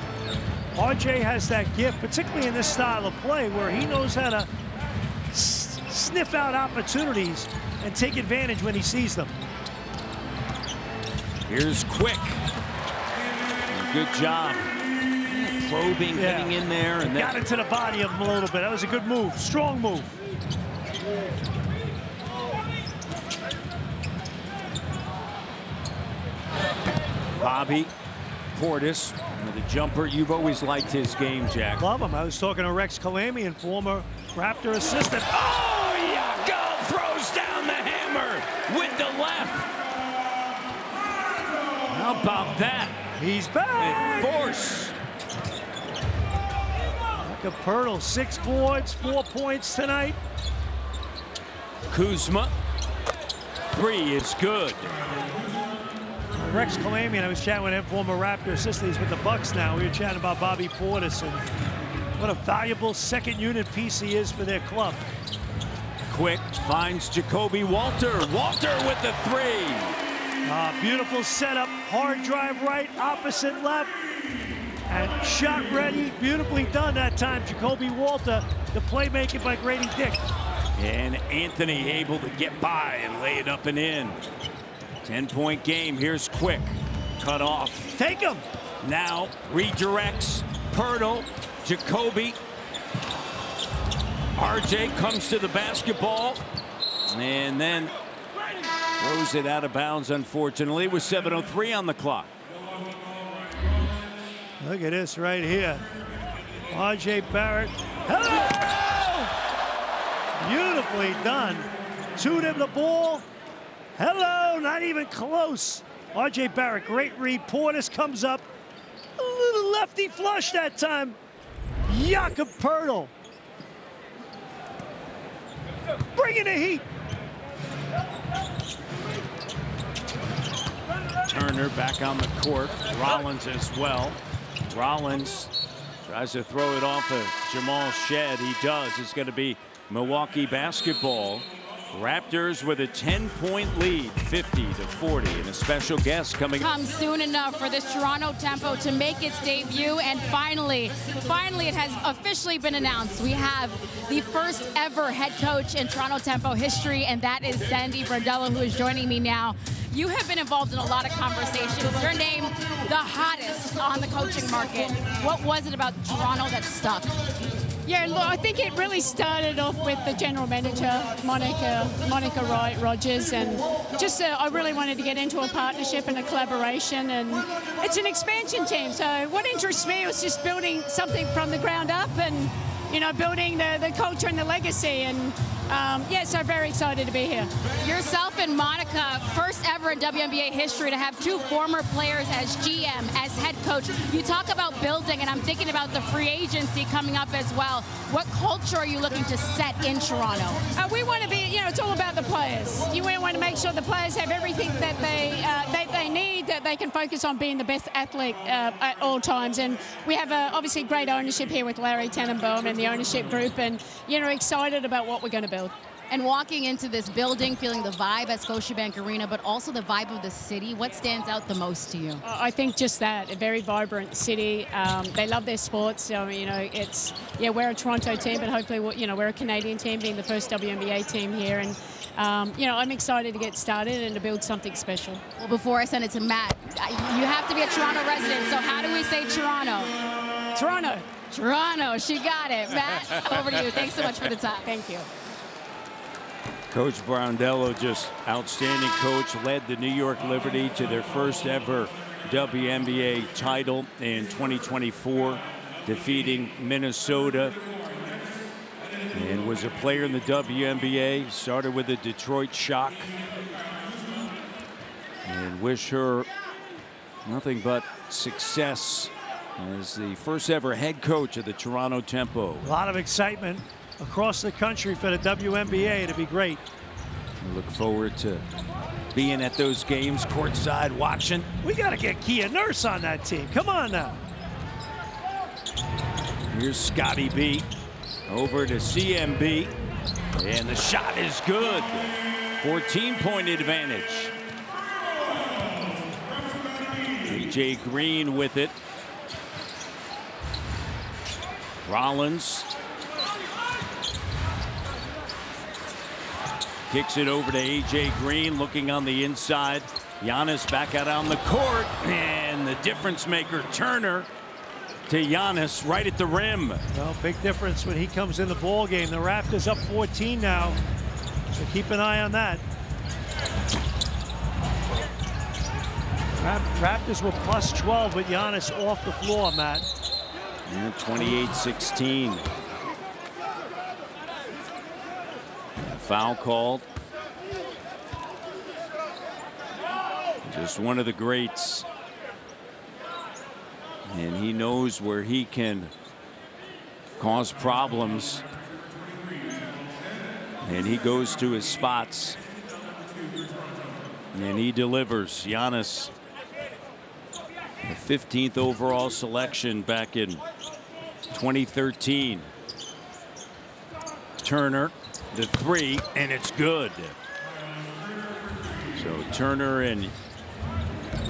RJ has that gift, particularly in this style of play, where he knows how to sniff out opportunities and take advantage when he sees them. Here's Quick. Good job. Probing, getting in there. And got into the body of him a little bit. That was a good move, strong move. Bobby Portis with a jumper. You've always liked his game, Jack. Love him. I was talking to Rex Kalamian, former Raptor assistant. Oh, Jakob throws down the hammer with the left. How about that? He's back. Force. Jakob Poeltl, 6 boards, 4 points tonight. Kuzma. 3 is good. Rex Kalamian, I was chatting with him, former Raptor assistant. He's with the Bucks now. We were chatting about Bobby Portis and what a valuable second unit piece he is for their club. Quick finds Jacoby Walter. Walter with the 3. Beautiful setup, hard drive right, opposite left, and shot ready. Beautifully done that time, Jacoby Walter. The playmaking by Grady Dick. And Anthony able to get by and lay it up and in. 10-point game. Here's Quick. Cut off. Take him. Now redirects. Poeltl. Jacoby. RJ comes to the basketball. And then throws it out of bounds, unfortunately, with 7:03 on the clock. Look at this right here. R.J. Barrett. Hello! Beautifully done. Two to the ball. Hello, not even close. R.J. Barrett, great read. Portis comes up. A little lefty flush that time. Jakob Poeltl. Bringing the heat. Turner back on the court. Rollins as well. Rollins tries to throw it off of Jamal Shed. He does. It's going to be Milwaukee basketball. Raptors with a 10-point lead, 50-40, and a special guest coming. Comes soon enough for this Toronto Tempo to make its debut, and finally it has officially been announced. We have the first ever head coach in Toronto Tempo history, and that is Sandy Brondello, who is joining me now. You have been involved in a lot of conversations. Your name, the hottest on the coaching market. What was it about Toronto that stuck? Yeah, look, I think it really started off with the general manager, Monica Rogers, and just I really wanted to get into a partnership and a collaboration, and it's an expansion team. So what interests me was just building something from the ground up and, you know, building the culture and the legacy, and yeah, so very excited to be here. Yourself and Monica, first ever in WNBA history to have 2 former players as GM, as head coach. You talk about building, and I'm thinking about the free agency coming up as well. What culture are you looking to set in Toronto? We want to be, you know, it's all about the players. You want to make sure the players have everything that they need, that they can focus on being the best athlete at all times. And we have obviously great ownership here with Larry Tannenbaum and the ownership group, and, you know, excited about what we're going to build. And walking into this building, feeling the vibe at Scotiabank Arena, but also the vibe of the city, what stands out the most to you? I think just that, a very vibrant city. They love their sports. So, you know, it's, yeah, we're a Toronto team, but hopefully, you know, we're a Canadian team, being the first WNBA team here. And, you know, I'm excited to get started and to build something special. Well, before I send it to Matt, you have to be a Toronto resident, so how do we say Toronto? Toronto. Toronto, she got it. Matt, over to you. Thanks so much for the time. Thank you. Coach Brondello, just outstanding coach, led the New York Liberty to their first ever WNBA title in 2024, defeating Minnesota, and was a player in the WNBA, started with the Detroit Shock, and wish her nothing but success as the first ever head coach of the Toronto Tempo. A lot of excitement. across the country for the WNBA. It'd be great. We look forward to being at those games courtside watching. We got to get Kia Nurse on that team. Come on now. Here's Scotty B over to CMB, and the shot is good. 14-point advantage. AJ Green with it. Rollins kicks it over to AJ Green, looking on the inside. Giannis back out on the court, and the difference maker Turner to Giannis right at the rim. Well, big difference when he comes in the ball game. The Raptors up 14 now, so keep an eye on that. Raptors were plus 12 with Giannis off the floor, Matt. 28-16. Foul called. Just one of the greats. And he knows where he can cause problems. And he goes to his spots. And he delivers. Giannis, the 15th overall selection back in 2013. Turner, the three, and it's good. So Turner and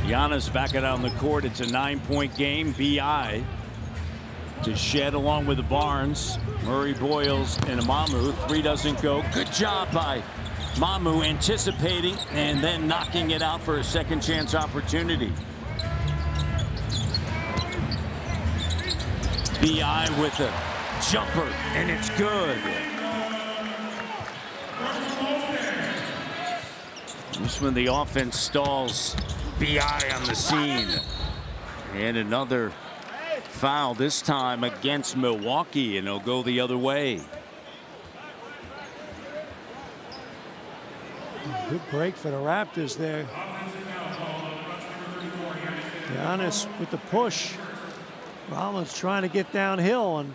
Giannis back out on the court. It's a 9-point game. BI to Shed along with the Barnes. Murray, Boyles, and Mamu. Three doesn't go. Good job by Mamu anticipating and then knocking it out for a second chance opportunity. BI with a jumper, and it's good. Just when the offense stalls, BI on the scene. And another foul, this time against Milwaukee, and it'll go the other way. Good break for the Raptors there. Giannis with the push. Rollins trying to get downhill, and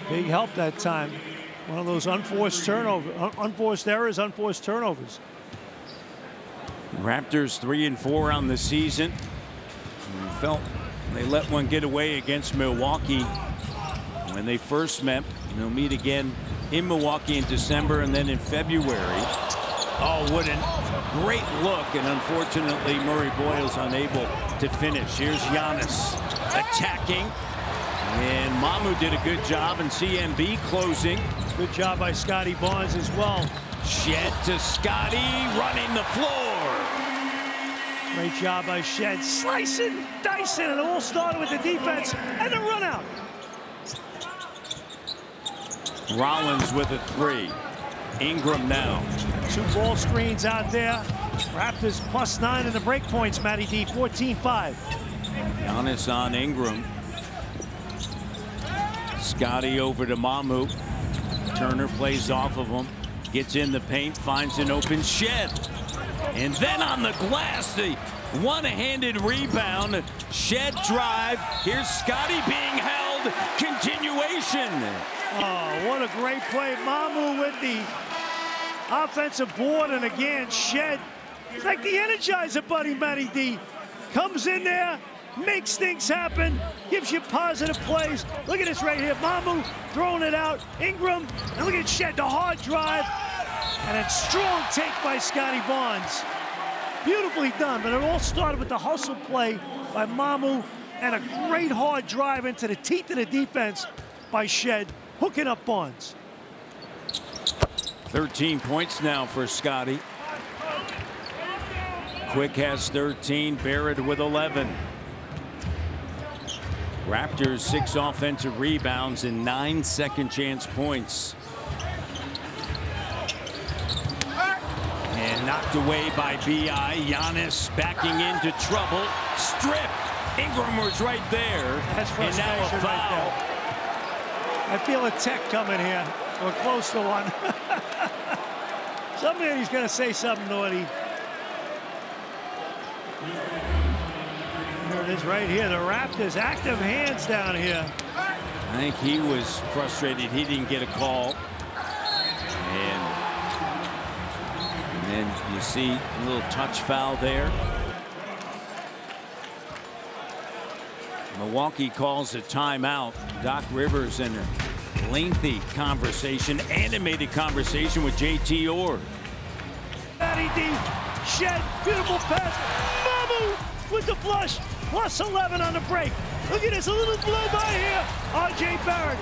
big help that time. One of those unforced turnovers, unforced errors, unforced turnovers. Raptors 3-4 on the season. We felt they let one get away against Milwaukee when they first met. They'll meet again in Milwaukee in December and then in February. Oh, what a great look, and unfortunately Murray Boyles unable to finish. Here's Giannis attacking, and Mamu did a good job, and CMB closing. Good job by Scotty Barnes as well. Shed to Scotty, running the floor. Great job by Shed, slicing, dicing, and it all started with the defense and the run out. Rollins with a three. Ingram now. 2 ball screens out there. Raptors +9 in the break points, Matty D, 14-5. Giannis on Ingram. Scotty over to Mamu. Turner plays off of him. Gets in the paint, finds an open Shed. And then on the glass, the one-handed rebound. Shed drive. Here's Scotty being held. Continuation. Oh, what a great play. Mamu with the offensive board, and again, Shed. It's like the Energizer Bunny, Matty D. Comes in there, makes things happen, gives you positive plays. Look at this right here. Mamu throwing it out. Ingram, and look at Shed, the hard drive. And a strong take by Scotty Barnes. Beautifully done, but it all started with the hustle play by Mamu and a great hard drive into the teeth of the defense by Shed, hooking up Barnes. 13 points now for Scotty. Quick has 13, Barrett with 11. Raptors 6 offensive rebounds and 9 second chance points. And knocked away by BI. Giannis backing into trouble. Strip. Ingram was right there. That's frustration and now a foul. right there. I feel a tech coming here. We're close to one. Somebody's going to say something naughty. There it is right here. The Raptors active hands down here. I think he was frustrated he didn't get a call. And then you see a little touch foul there. Milwaukee calls a timeout. Doc Rivers in a lengthy conversation, animated conversation with JT Orr. Matty D, Shed, beautiful pass. Mamu with the flush, plus 11 on the break. Look at this, a little blow by here. R.J. Barrett.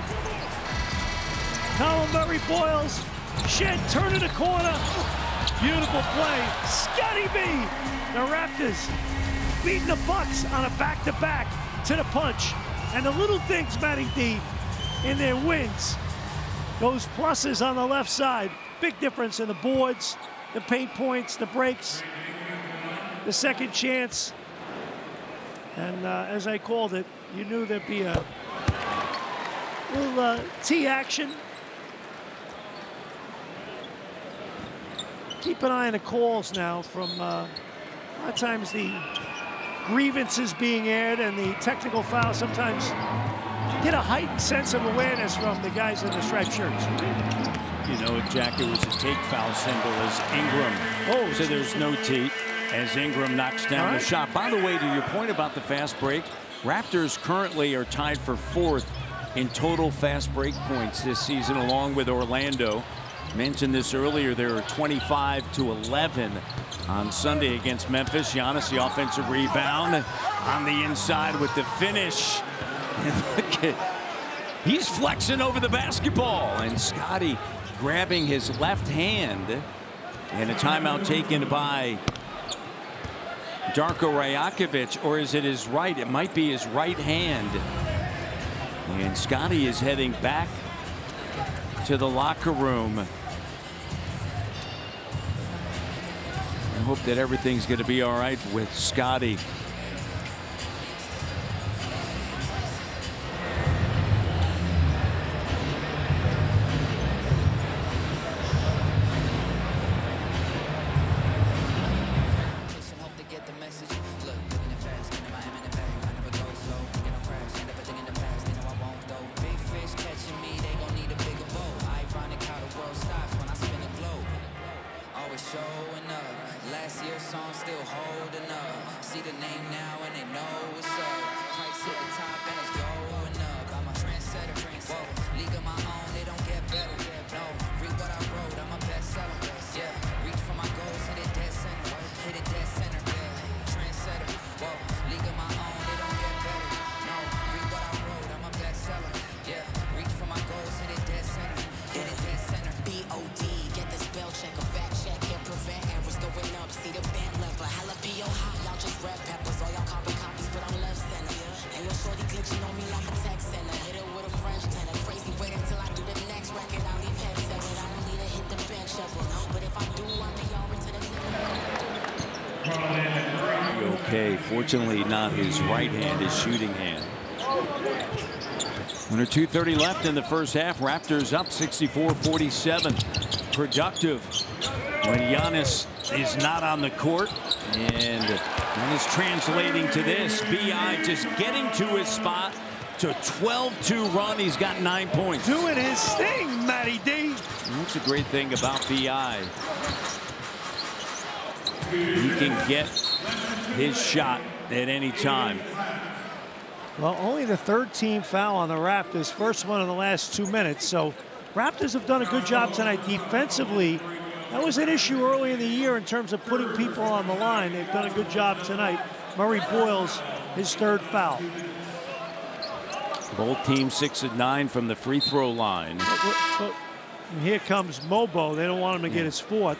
Colin Murray Boyles. Shed turning the corner. Beautiful play. Scotty B. The Raptors beating the Bucks on a back-to-back to the punch. And the little things, Matty D, in their wins. Those pluses on the left side. Big difference in the boards, the paint points, the breaks, the second chance. And as I called it, you knew there'd be a little T action. Keep an eye on the calls now from a lot of times the grievances being aired and the technical foul. Sometimes get a heightened sense of awareness from the guys in the striped shirts. You know, Jack, it was a take foul symbol as Ingram. Oh, so there's no T as Ingram knocks down the shot. By the way, to your point about the fast break, Raptors currently are tied for 4th in total fast break points this season, along with Orlando. Mentioned this earlier, they were 25-11 on Sunday against Memphis. Giannis, the offensive rebound on the inside with the finish. And look at, he's flexing over the basketball, and Scotty grabbing his left hand, and a timeout taken by Darko Rajakovic, or is it his right? It might be his right hand. And Scotty is heading back to the locker room. I hope that everything's going to be all right with Scotty. Okay, fortunately not his right hand, his shooting hand. Under 2:30 left in the first half, Raptors up 64-47. Productive when Giannis is not on the court, and that is translating to this. B.I. just getting to his spot to 12-2 run. He's got 9 points. Doing his thing, Matty D. That's a great thing about B.I. He can get his shot at any time. Well, only the 3rd team foul on the Raptors, first one in the last 2 minutes. So Raptors have done a good job tonight defensively. That was an issue early in the year in terms of putting people on the line. They've done a good job tonight. Murray Boyles, his 3rd foul. Both teams 6 of 9 from the free throw line. But here comes Mobo. They don't want him to get his 4th.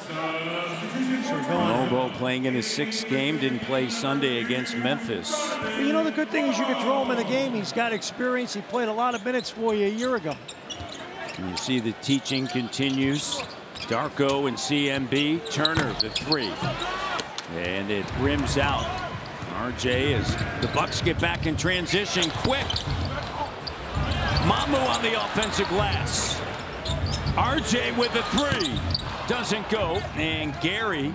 Mobo playing in his 6th game, didn't play Sunday against Memphis. But you know, the good thing is you can throw him in the game. He's got experience. He played a lot of minutes for you a year ago. And you see the teaching continues. Darko and CMB. Turner, the 3. And it rims out. RJ as the Bucks get back in transition quick. Mamu on the offensive glass. RJ with the 3. Doesn't go, and Gary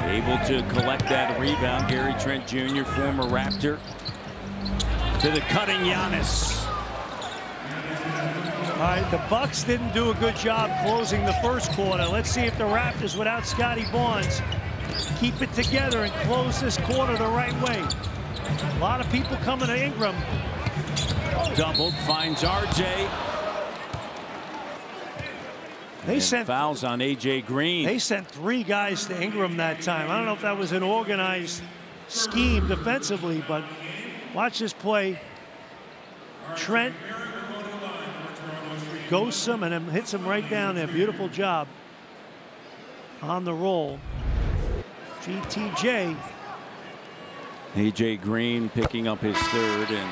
able to collect that rebound. Gary Trent Jr., former Raptor. to the cutting Giannis. All right, the Bucks didn't do a good job closing the first quarter. Let's see if the Raptors, without Scotty Barnes, keep it together and close this quarter the right way. A lot of people coming to Ingram. Doubled, finds RJ. They sent fouls on AJ Green. They sent 3 guys to Ingram that time. I don't know if that was an organized scheme defensively, but watch this play. Trent ghosts him and then hits him right down there. Beautiful job on the roll. GTJ. AJ Green picking up his third, and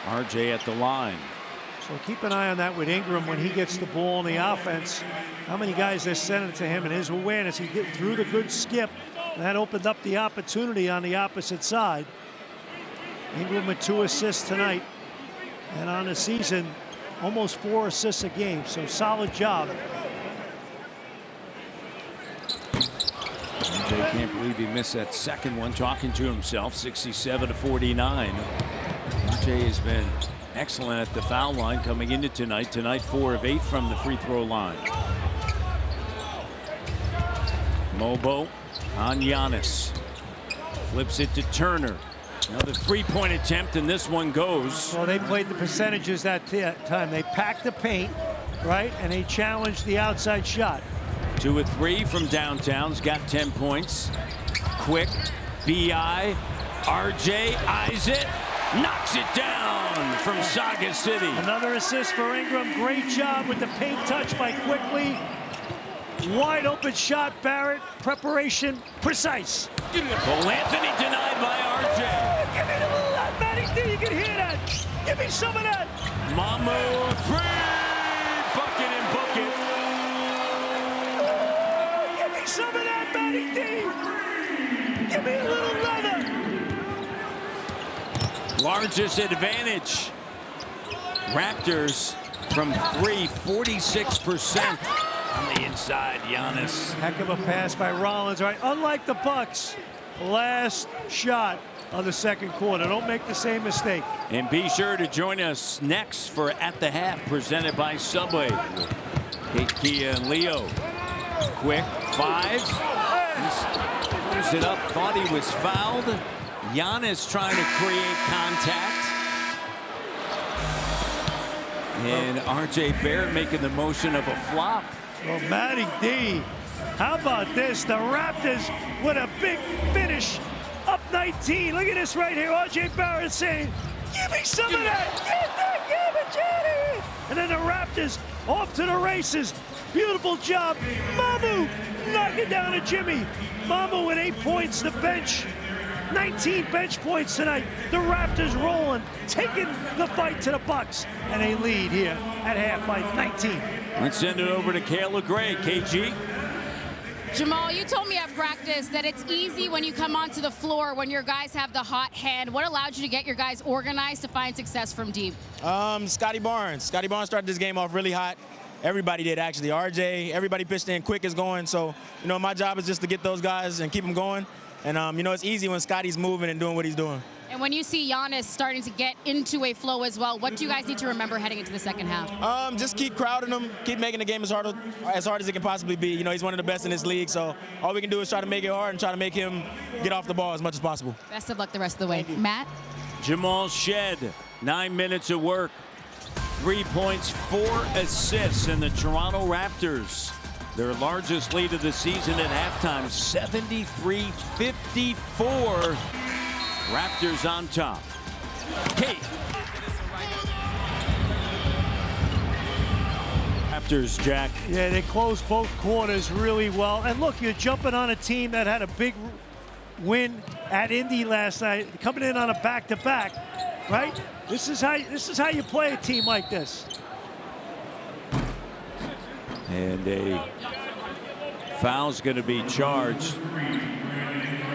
RJ at the line. So keep an eye on that with Ingram when he gets the ball in the offense. How many guys they're sending it to him, and his awareness. He get through the good skip. And that opened up the opportunity on the opposite side. Ingram with 2 assists tonight. And on the season, almost 4 assists a game. So solid job. RJ can't believe he missed that second one, talking to himself. 67-49. RJ has been excellent at the foul line coming into tonight. Tonight 4 of 8 from the free throw line. Mobo on Giannis. Flips it to Turner. Another 3-point attempt, and this one goes. Well, they played the percentages that time. They packed the paint, right, and they challenged the outside shot. 2 of 3 from downtown's got 10 points. Quick, BI, RJ eyes it, knocks it down from Saga City. Another assist for Ingram. Great job with the paint touch by Quickly. Wide open shot, Barrett. Preparation precise. Cole Anthony denied by RJ. Give me a little of that, Matty D. You can hear that. Give me some of that. Mamu free. Bucket and bucket. Give me some of that, Matty D. Give me a little leather. Largest advantage. Raptors from 3, 46%. On the inside, Giannis. Heck of a pass by Rollins. All right, unlike the Bucks, last shot of the second quarter. Don't make the same mistake. And be sure to join us next for At the Half, presented by Subway. Kate, Kia, and Leo. Quick, 5. Pulls it up, thought he was fouled. Giannis trying to create contact. And RJ Barrett making the motion of a flop. Well, Matty D, how about this? The Raptors with a big finish, up 19. Look at this right here. RJ Barrett saying, give me some of that. Get that garbage out of here. And then the Raptors off to the races. Beautiful job. Mamu knocking down to Jimmy. Mamu with 8 points. The bench, 19 bench points tonight. The Raptors rolling, taking the fight to the Bucks. And they lead here at half by 19. Let's send it over to Kayla Gray. KG. Jamal, you told me at practice that it's easy when you come onto the floor when your guys have the hot hand. What allowed you to get your guys organized to find success from deep? Scotty Barnes. Scotty Barnes started this game off really hot. Everybody did, actually. RJ, everybody pitched in quick is going. So, my job is just to get those guys and keep them going. And, it's easy when Scotty's moving and doing what he's doing. And when you see Giannis starting to get into a flow as well, what do you guys need to remember heading into the second half? Just keep crowding him, keep making the game as hard as it can possibly be. He's one of the best in this league, so all we can do is try to make it hard and try to make him get off the ball as much as possible. Best of luck the rest of the way. Matt? Jamal Shed, 9 minutes of work, 3 points, 4 assists, and the Toronto Raptors, their largest lead of the season at halftime, 73-54. Raptors on top. Kate. Raptors, Jack. Yeah, they closed both quarters really well. And look, you're jumping on a team that had a big win at Indy last night, coming in on a back-to-back, right? This is how you play a team like this. And a foul's going to be charged.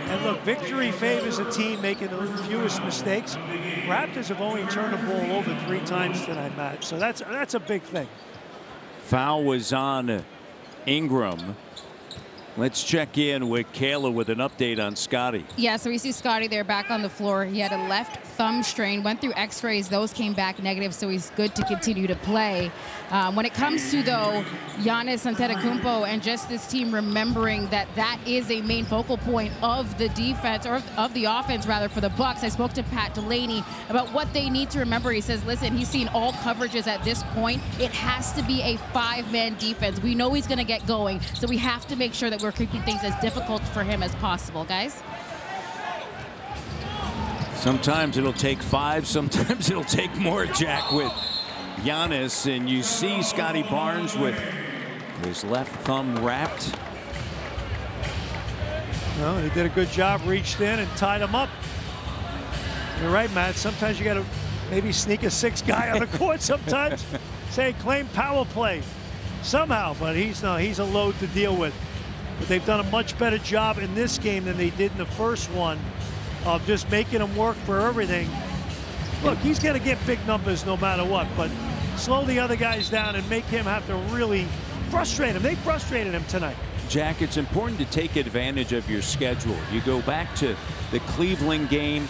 And look, victory favors a team making the fewest mistakes. Raptors have only turned the ball over 3 times tonight, Matt. So that's a big thing. Foul was on Ingram. Let's check in with Kayla with an update on Scotty. Yeah, so we see Scotty there back on the floor. He had a left thumb strain, went through x-rays. Those came back negative, so he's good to continue to play. When it comes to, though, Giannis Antetokounmpo and just this team remembering that that is a main focal point of the defense, or of the offense, rather, for the Bucks. I spoke to Pat Delaney about what they need to remember. He says, listen, he's seen all coverages at this point. It has to be a 5-man defense. We know he's going to get going, so we have to make sure that we're keeping things as difficult for him as possible, guys. Sometimes it'll take 5, sometimes it'll take more, Jack, with Giannis. And you see Scotty Barnes with his left thumb wrapped. No, he did a good job, reached in and tied him up. You're right, Matt. Sometimes you got to maybe sneak a 6th guy on the court sometimes. Say, claim power play somehow, but he's a load to deal with. But they've done a much better job in this game than they did in the first one of just making him work for everything. Look, he's going to get big numbers no matter what, but slow the other guys down and make him have to really frustrate him. They frustrated him tonight. Jack, it's important to take advantage of your schedule. You go back to the Cleveland game,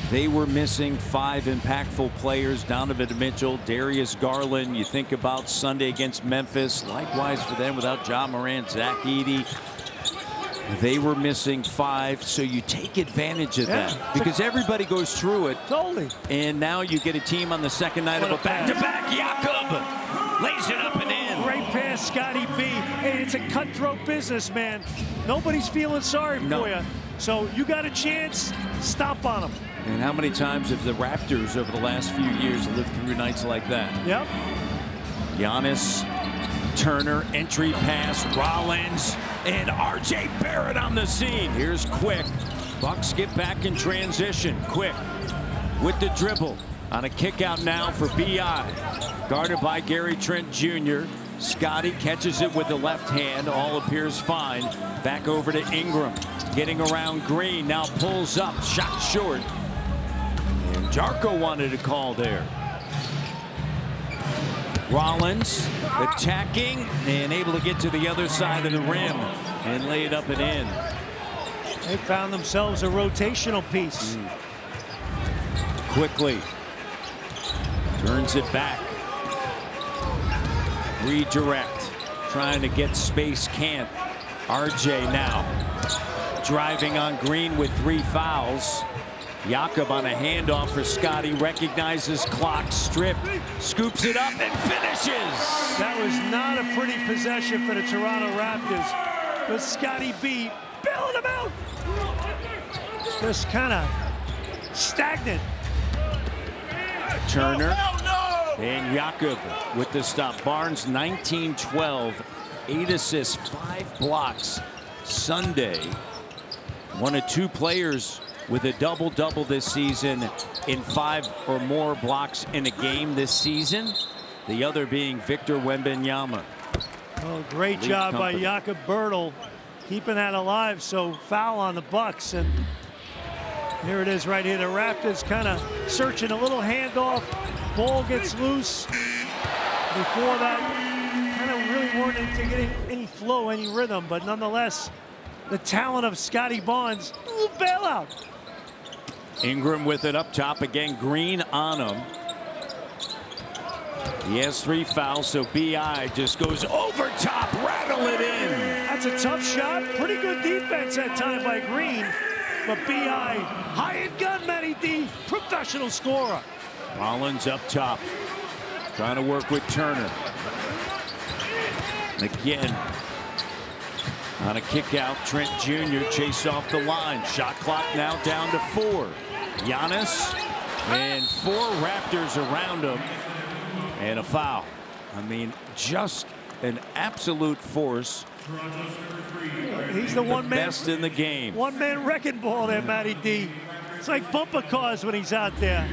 they were missing 5 impactful players: Donovan Mitchell, Darius Garland. You think about Sunday against Memphis, likewise for them without Ja Morant, Zach Edey. They were missing 5, so you take advantage of that because everybody goes through it. Totally. And now you get a team on the second night of a back-to-back. Jakob lays it up and in. Great pass, Scotty B. Hey, it's a cutthroat business, man. Nobody's feeling sorry for you. So you got a chance, stomp on them. And how many times have the Raptors over the last few years lived through nights like that? Yep. Giannis, Turner, entry pass, Rollins, and R.J. Barrett on the scene. Here's Quick. Bucks get back in transition. Quick with the dribble on a kick out now for B.I. Guarded by Gary Trent Jr. Scotty catches it with the left hand. All appears fine. Back over to Ingram. Getting around Green. Now pulls up. Shot short. And Jarko wanted a call there. Rollins attacking and able to get to the other side of the rim and lay it up and in. They found themselves a rotational piece. Quickly turns it back. Redirect, trying to get space, can't. RJ now driving on Green with 3 fouls. Jakob on a handoff for Scotty, recognizes clock, strip, scoops it up and finishes. That was not a pretty possession for the Toronto Raptors, but Scotty B bailed him out. Just kind of stagnant. Turner and Jakob with the stop. Barnes 19-12, 8 assists, 5 blocks. Sunday, one of 2 players with a double-double this season in 5 or more blocks in a game this season. The other being Victor Wembanyama. Oh, great job by Jakob Poeltl keeping that alive. So foul on the Bucks, and here it is right here. The Raptors kind of searching, a little handoff. Ball gets loose. Before that, kind of really weren't into getting any flow, any rhythm, but nonetheless, the talent of Scotty Barnes, a little bailout. Ingram with it up top again. Green on him. He has 3 fouls, so B.I. just goes over top, rattle it in. That's a tough shot. Pretty good defense that time by Green. But B.I. high and gun, Matty D, professional scorer. Rollins up top, trying to work with Turner. Again, on a kick out, Trent Jr. chased off the line. Shot clock now down to 4. Giannis and 4 Raptors around him, and a foul. I mean, just an absolute force. He's the one man, best in the game. One-man wrecking ball there, Matty D. It's like bumper cars when he's out there.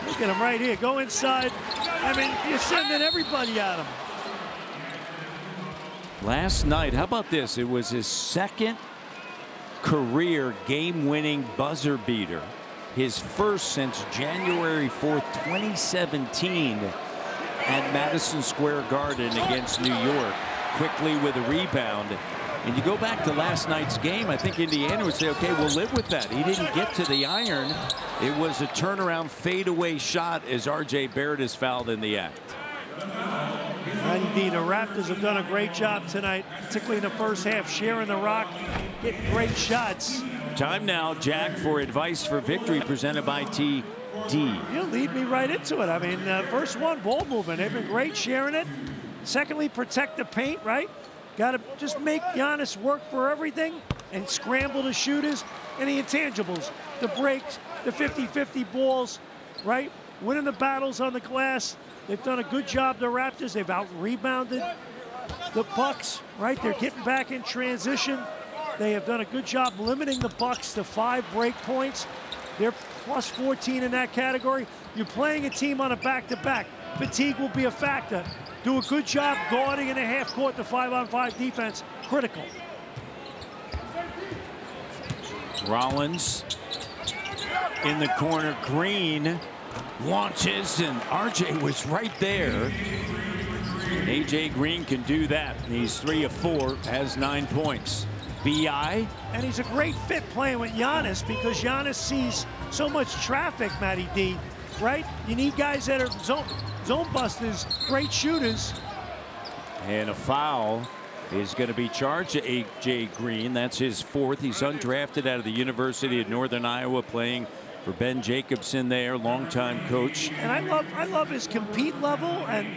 Look at him right here. Go inside. I mean, you're sending everybody at him. Last night, how about this? It was his 2nd career game-winning buzzer beater. His first since January 4th, 2017 at Madison Square Garden against New York. Quickly with a rebound. And you go back to last night's game, I think Indiana would say, okay, we'll live with that. He didn't get to the iron. It was a turnaround fadeaway shot as R.J. Barrett is fouled in the act. Indeed, the Raptors have done a great job tonight, particularly in the first half, sharing the rock, getting great shots. Time now, Jack, for advice for victory presented by TD. You lead me right into it. I mean, first one, ball movement. They've been great sharing it. Secondly, protect the paint, right? Got to just make Giannis work for everything and scramble the shooters and the intangibles, the breaks, the 50-50 balls, right? Winning the battles on the glass. They've done a good job, the Raptors. They've out-rebounded the Bucks, right? They're getting back in transition. They have done a good job limiting the Bucks to 5 break points. They're plus 14 in that category. You're playing a team on a back-to-back. Fatigue will be a factor. Do a good job guarding in the half court, the 5-on-5 defense, critical. Rollins in the corner, Green launches, and RJ was right there. And AJ Green can do that. He's 3 of 4, has 9 points. BI. And he's a great fit playing with Giannis because Giannis sees so much traffic, Matty D, right? You need guys that are zone busters, great shooters. And a foul is going to be charged to AJ Green. That's his 4th. He's undrafted out of the University of Northern Iowa, playing for Ben Jacobson there, longtime coach. And I love his compete level, and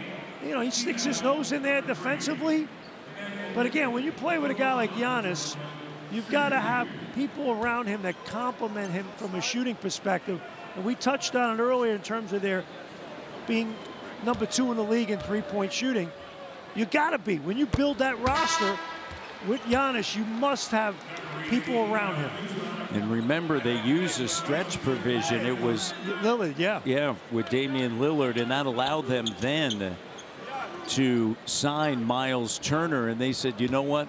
you know, he sticks his nose in there defensively. But again, when you play with a guy like Giannis, you've got to have people around him that complement him from a shooting perspective. And we touched on it earlier in terms of their being number 2 in the league in 3-point shooting. You got to be. When you build that roster with Giannis, you must have people around him. And remember, they use a stretch provision. It was Lillard, yeah. Yeah, with Damian Lillard, and that allowed them then to sign Miles Turner. And they said, you know what?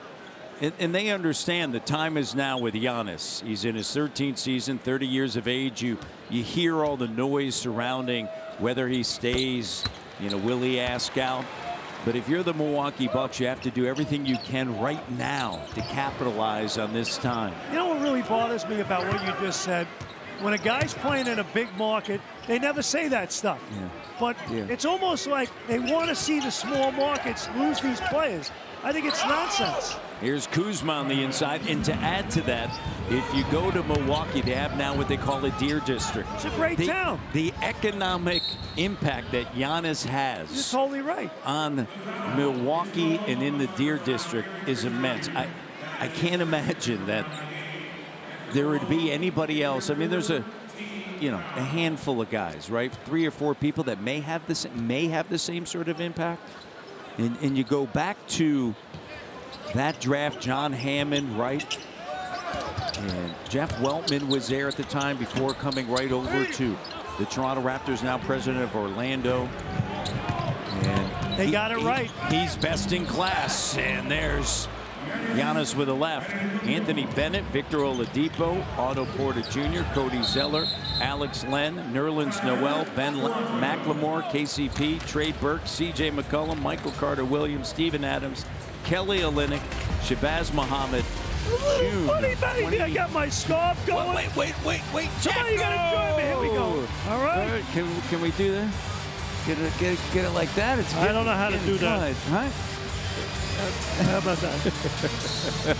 And they understand the time is now with Giannis. He's in his 13th season, 30 years of age. You hear all the noise surrounding whether he stays, you know, will he ask out? But if you're the Milwaukee Bucks, you have to do everything you can right now to capitalize on this time. You know what really bothers me about what you just said? When a guy's playing in a big market, they never say that stuff. Yeah. But it's almost like they want to see the small markets lose these players. I think it's nonsense. Here's Kuzma on the inside. And to add to that, if you go to Milwaukee, they have now what they call a Deer District. It's a great town. The economic impact that Giannis has You're totally right. on Milwaukee and in the Deer District is immense. I can't imagine that there would be anybody else. I mean, there's a handful of guys, right? 3 or 4 people that may have the same sort of impact. And you go back to that draft, John Hammond, right? And Jeff Weltman was there at the time before coming right over to the Toronto Raptors, now president of Orlando. And they got it right. He's best in class. And there's Giannis with a left. Anthony Bennett, Victor Oladipo, Otto Porter Jr., Cody Zeller, Alex Len, Nerlens Noel, Ben McLemore, KCP, Trey Burke, CJ McCollum, Michael Carter-Williams, Steven Adams, Kelly Olynyk, Shabazz Muhammad. Buddy, I got my scarf going. Wait. Come on, you gotta join me. Here we go. All right. Can we do that? Get it like that? I don't know how to do that. Right? How about that?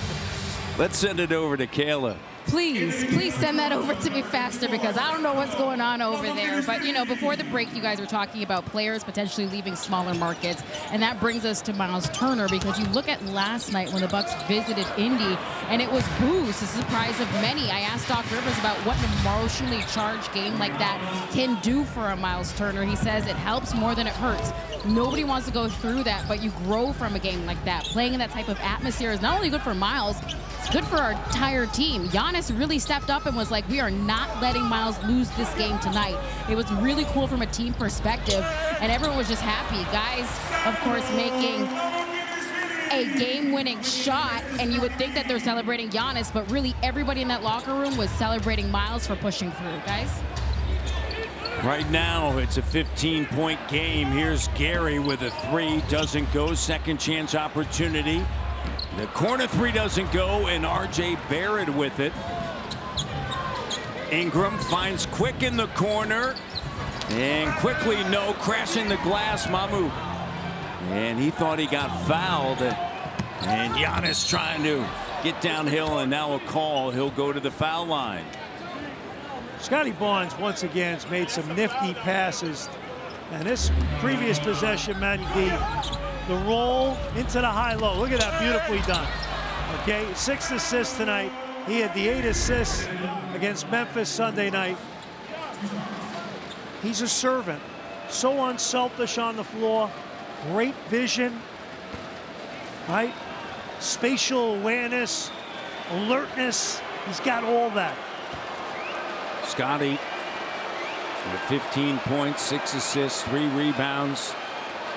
Let's send it over to Kayla. Please send that over to me faster because I don't know what's going on over there. But, you know, before the break, you guys were talking about players potentially leaving smaller markets. And that brings us to Miles Turner because you look at last night when the Bucks visited Indy and it was booze, the surprise of many. I asked Doc Rivers about what an emotionally charged game like that can do for a Miles Turner. He says it helps more than it hurts. Nobody wants to go through that, but you grow from a game like that. Playing in that type of atmosphere is not only good for Miles, it's good for our entire team. Giannis really stepped up and was like, we are not letting Miles lose this game tonight. It was really cool from a team perspective, and everyone was just happy. Guys, of course, making a game-winning shot, and you would think that they're celebrating Giannis, but really everybody in that locker room was celebrating Miles for pushing through. Guys? Right now, it's a 15-point game. Here's Gary with a 3. Doesn't go. Second chance opportunity. The corner three doesn't go, and R.J. Barrett with it. Ingram finds Quick in the corner. And quickly, no, crashing the glass, Mamu. And he thought he got fouled. And Giannis trying to get downhill, and now a call. He'll go to the foul line. Scotty Barnes once again has made some nifty passes. And this previous possession, Matty D, the roll into the high-low. Look at that, beautifully done. Okay, 6 assists tonight. He had the 8 assists against Memphis Sunday night. He's a servant. So unselfish on the floor. Great vision, right? Spatial awareness, alertness. He's got all that. Scotty with 15 points, 6 assists, 3 rebounds,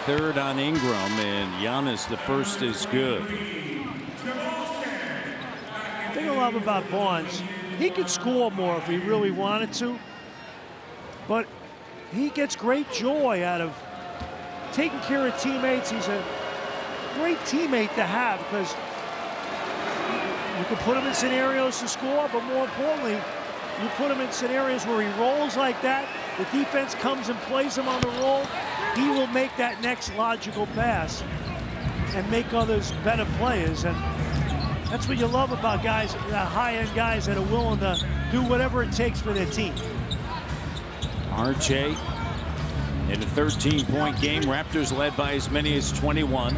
3rd on Ingram, and Giannis, the first is good. The thing I love about Barnes, he could score more if he really wanted to, but he gets great joy out of taking care of teammates. He's a great teammate to have because you can put him in scenarios to score, but more importantly, you put him in scenarios where he rolls like that, the defense comes and plays him on the roll, he will make that next logical pass and make others better players. And that's what you love about guys, high-end guys that are willing to do whatever it takes for their team. RJ in a 13-point game. Raptors led by as many as 21.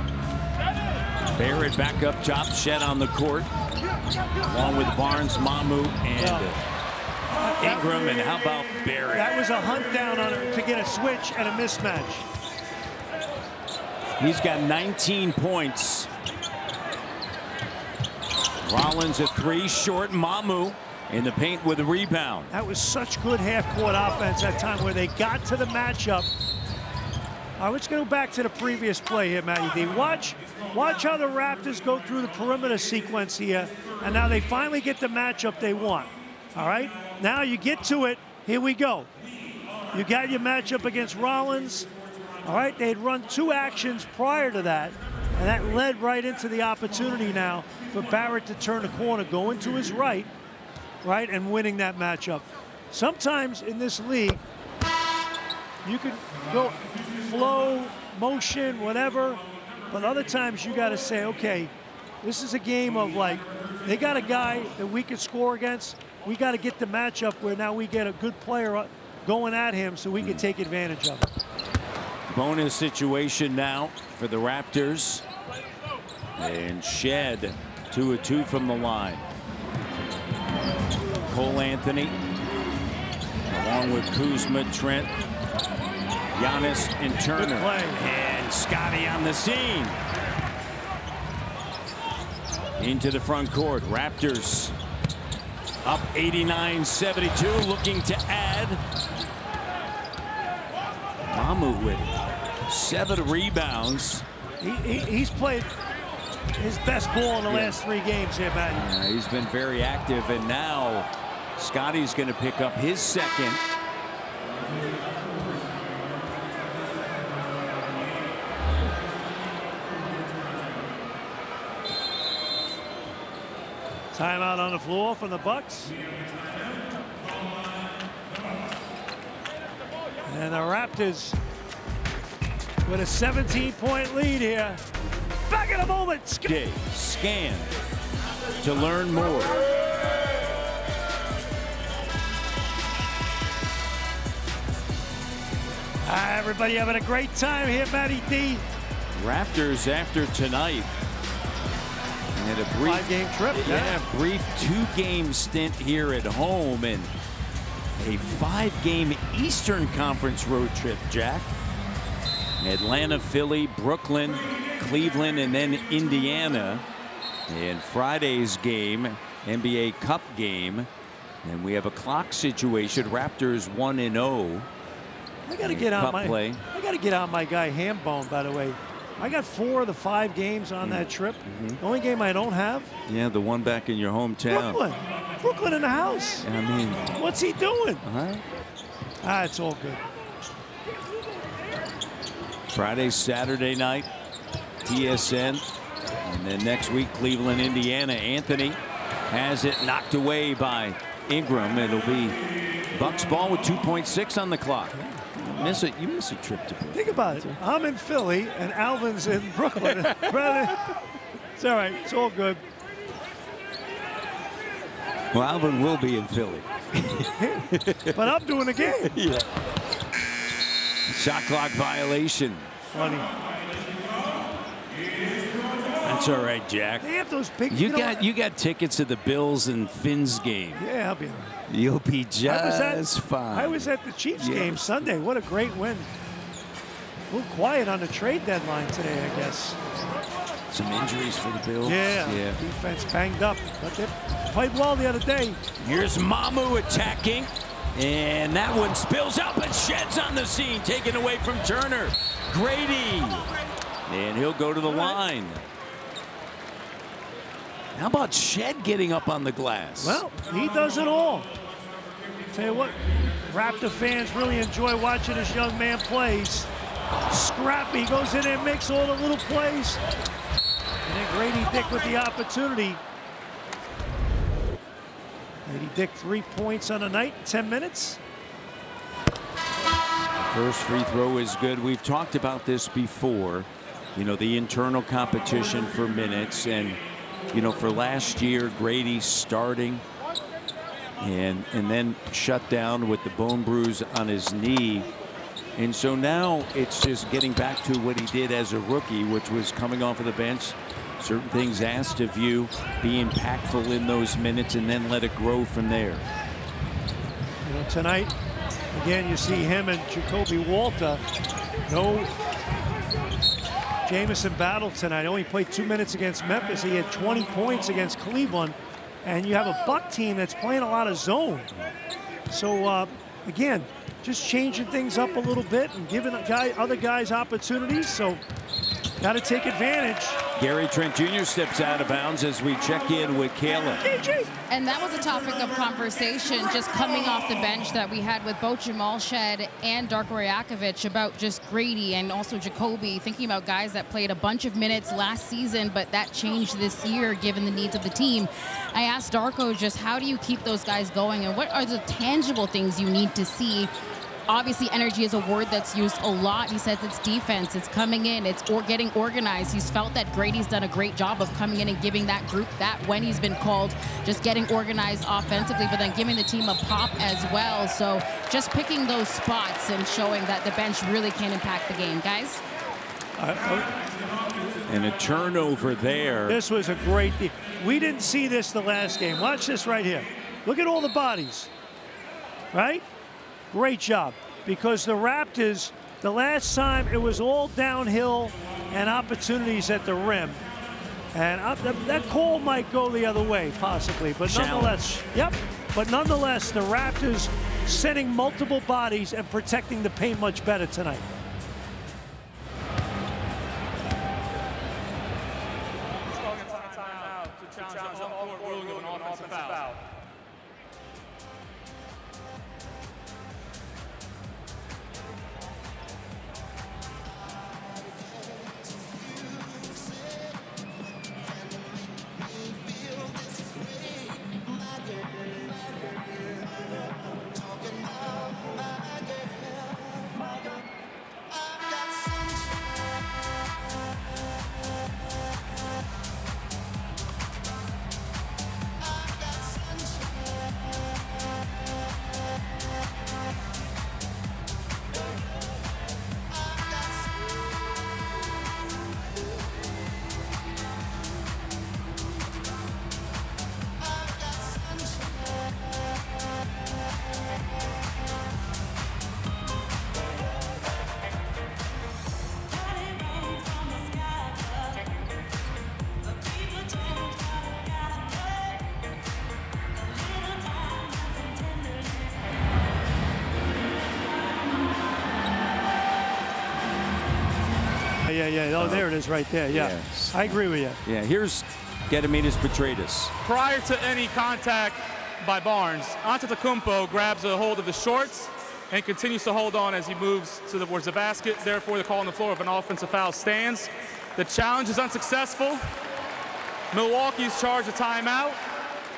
Barrett back up top, Shed on the court, along with Barnes, Mamu, and Ingram. And how about Barrett? That was a hunt down on her to get a switch and a mismatch. He's got 19 points. Rollins at 3, short. Mamu in the paint with a rebound. That was such good half-court offense that time where they got to the matchup. All right, let's go back to the previous play here, Matty D. Watch how the Raptors go through the perimeter sequence here, and now they finally get the matchup they want. All right, now you get to it. Here we go. You got your matchup against Rollins. All right, they'd run 2 actions prior to that, and that led right into the opportunity now for Barrett to turn the corner, going to his right, and winning that matchup. Sometimes in this league, you can go flow, motion, whatever, but other times you got to say, okay, this is a game of like, they got a guy that we can score against. We got to get the matchup where now we get a good player going at him so we can take advantage of it. Bonus situation now for the Raptors. And Shed 2 of 2 from the line. Cole Anthony along with Kuzma, Trent, Giannis, and Turner. And Scotty on the scene. Into the front court. Raptors up 89-72, looking to add. Mamu with 7 rebounds. He's played his best ball in the last 3 games here, Matty. Yeah, he's been very active, and now Scotty's going to pick up his second. Timeout on the floor from the Bucks. And the Raptors with a 17-point lead here. Back in a moment. Scan to learn more. Everybody having a great time here, Matty D. Raptors after tonight had a brief 5-game trip. Yeah, brief 2-game stint here at home and a 5-game Eastern Conference road trip, Jack. Atlanta, Philly, Brooklyn, Cleveland, and then Indiana. And Friday's game, NBA Cup game. And we have a clock situation. Raptors 1-0. I got to get on my play. I got to get on my guy Hambone, by the way. I got 4 of the 5 games on that trip. The only game I don't have. Yeah, the one back in your hometown. Brooklyn in the house. I mean, what's he doing? It's all good. Friday, Saturday night, TSN. And then next week, Cleveland, Indiana. Anthony has it knocked away by Ingram. It'll be Bucks ball with 2.6 on the clock. You miss a trip to Brooklyn. Think about it. I'm in Philly and Alvin's in Brooklyn. It's all right. It's all good. Well, Alvin will be in Philly. But I'm doing the game. Yeah. Shot clock violation. Funny. That's all right, Jack. They have those big. You got tickets to the Bills and Finns game. Yeah, I'll be all right. You'll be just fine. I was at the Chiefs game Sunday. What a great win. A little quiet on the trade deadline today, I guess. Some injuries for the Bills. Yeah. Defense banged up, but they played well the other day. Here's Mamu attacking, and that one spills up and sheds on the scene, taken away from Turner. Grady, and he'll go to the line. How about Shed getting up on the glass? Well, he does it all. Tell you what, Raptor fans really enjoy watching this young man plays. Scrappy, he goes in there and makes all the little plays. And then Grady Dick with the opportunity. Grady Dick 3 points on the night, 10 minutes. First free throw is good. We've talked about this before. You know, the internal competition for minutes. And, you know, for last year, Grady starting and then shut down with the bone bruise on his knee. And so now it's just getting back to what he did as a rookie, which was coming off of the bench. Certain things asked of you, be impactful in those minutes, and then let it grow from there. You know, tonight, again, you see him and Jacoby Walter. No Jamison battle tonight. Only played 2 minutes against Memphis. He had 20 points against Cleveland. And you have a Buck team that's playing a lot of zone. So, again, just changing things up a little bit and giving other guys opportunities. So, got to take advantage. Gary Trent Jr. steps out of bounds as we check in with Kayla. And that was a topic of conversation just coming off the bench that we had with both Jamal Shed and Darko Rajakovic about just Grady and also Jacoby, thinking about guys that played a bunch of minutes last season, but that changed this year given the needs of the team. I asked Darko just how do you keep those guys going and what are the tangible things you need to see? Obviously, energy is a word that's used a lot. He says it's defense, it's coming in, it's getting organized. He's felt that Grady's done a great job of coming in and giving that group that when he's been called, just getting organized offensively, but then giving the team a pop as well. So just picking those spots and showing that the bench really can impact the game, guys. And a turnover there. This was a great deal. We didn't see this the last game. Watch this right here. Look at all the bodies, right? Great job, because the Raptors, the last time it was all downhill and opportunities at the rim. And that call might go the other way, possibly, but nonetheless, but nonetheless, the Raptors setting multiple bodies and protecting the paint much better tonight. Yeah. Oh, there it is right there. Yeah. Yes. I agree with you. Yeah, here's Gediminas Petraitis. Prior to any contact by Barnes, Antetokounmpo grabs a hold of the shorts and continues to hold on as he moves towards the basket. Therefore, the call on the floor of an offensive foul stands. The challenge is unsuccessful. Milwaukee's charged a timeout,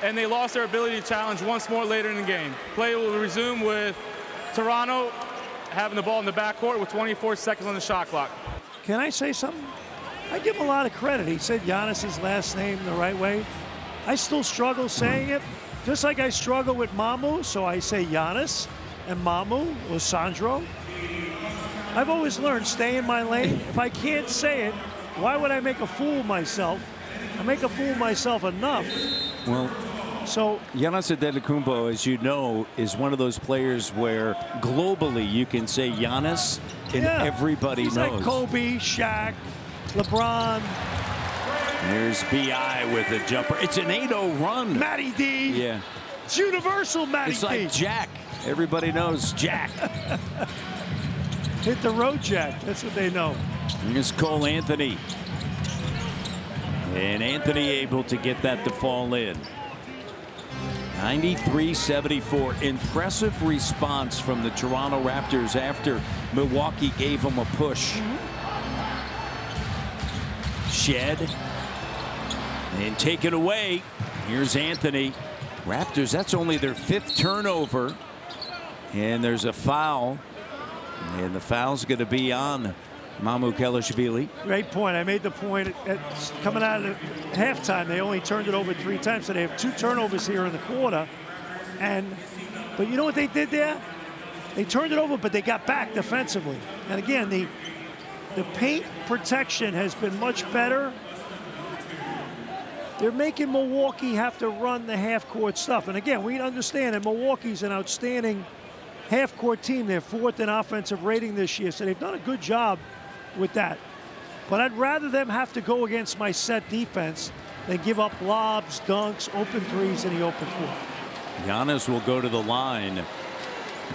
and they lost their ability to challenge once more later in the game. Play will resume with Toronto having the ball in the backcourt with 24 seconds on the shot clock. Can I say something? I give him a lot of credit. He said Giannis's last name the right way. I still struggle saying it, just like I struggle with Mamu, so I say Giannis and Mamu or Sandro. I've always learned, stay in my lane. If I can't say it, why would I make a fool of myself? I make a fool of myself enough. Well, so Giannis Antetokounmpo, as you know, is one of those players where globally you can say Giannis and everybody he's knows. Like Kobe, Shaq, LeBron. Here's B.I. with a jumper. It's an 8-0 run. Matty D. Yeah. It's universal, Matty D. It's like Jack. Everybody knows Jack. Hit the road, Jack. That's what they know. Here's Cole Anthony. And Anthony able to get that to fall in. 93-74. Impressive response from the Toronto Raptors after Milwaukee gave them a push. Shed. And take it away. Here's Anthony. Raptors, that's only their 5th turnover. And there's a foul. And the foul's going to be on Mamu Kelishvili. Great point. I made the point at coming out of halftime. They only turned it over 3 times, so they have 2 turnovers here in the quarter. But you know what they did there? They turned it over, but they got back defensively. And again, the paint protection has been much better. They're making Milwaukee have to run the half-court stuff. And again, we understand that Milwaukee's an outstanding half-court team. They're 4th in offensive rating this year, so they've done a good job with that. But I'd rather them have to go against my set defense than give up lobs, dunks, open threes in the open court. Giannis will go to the line.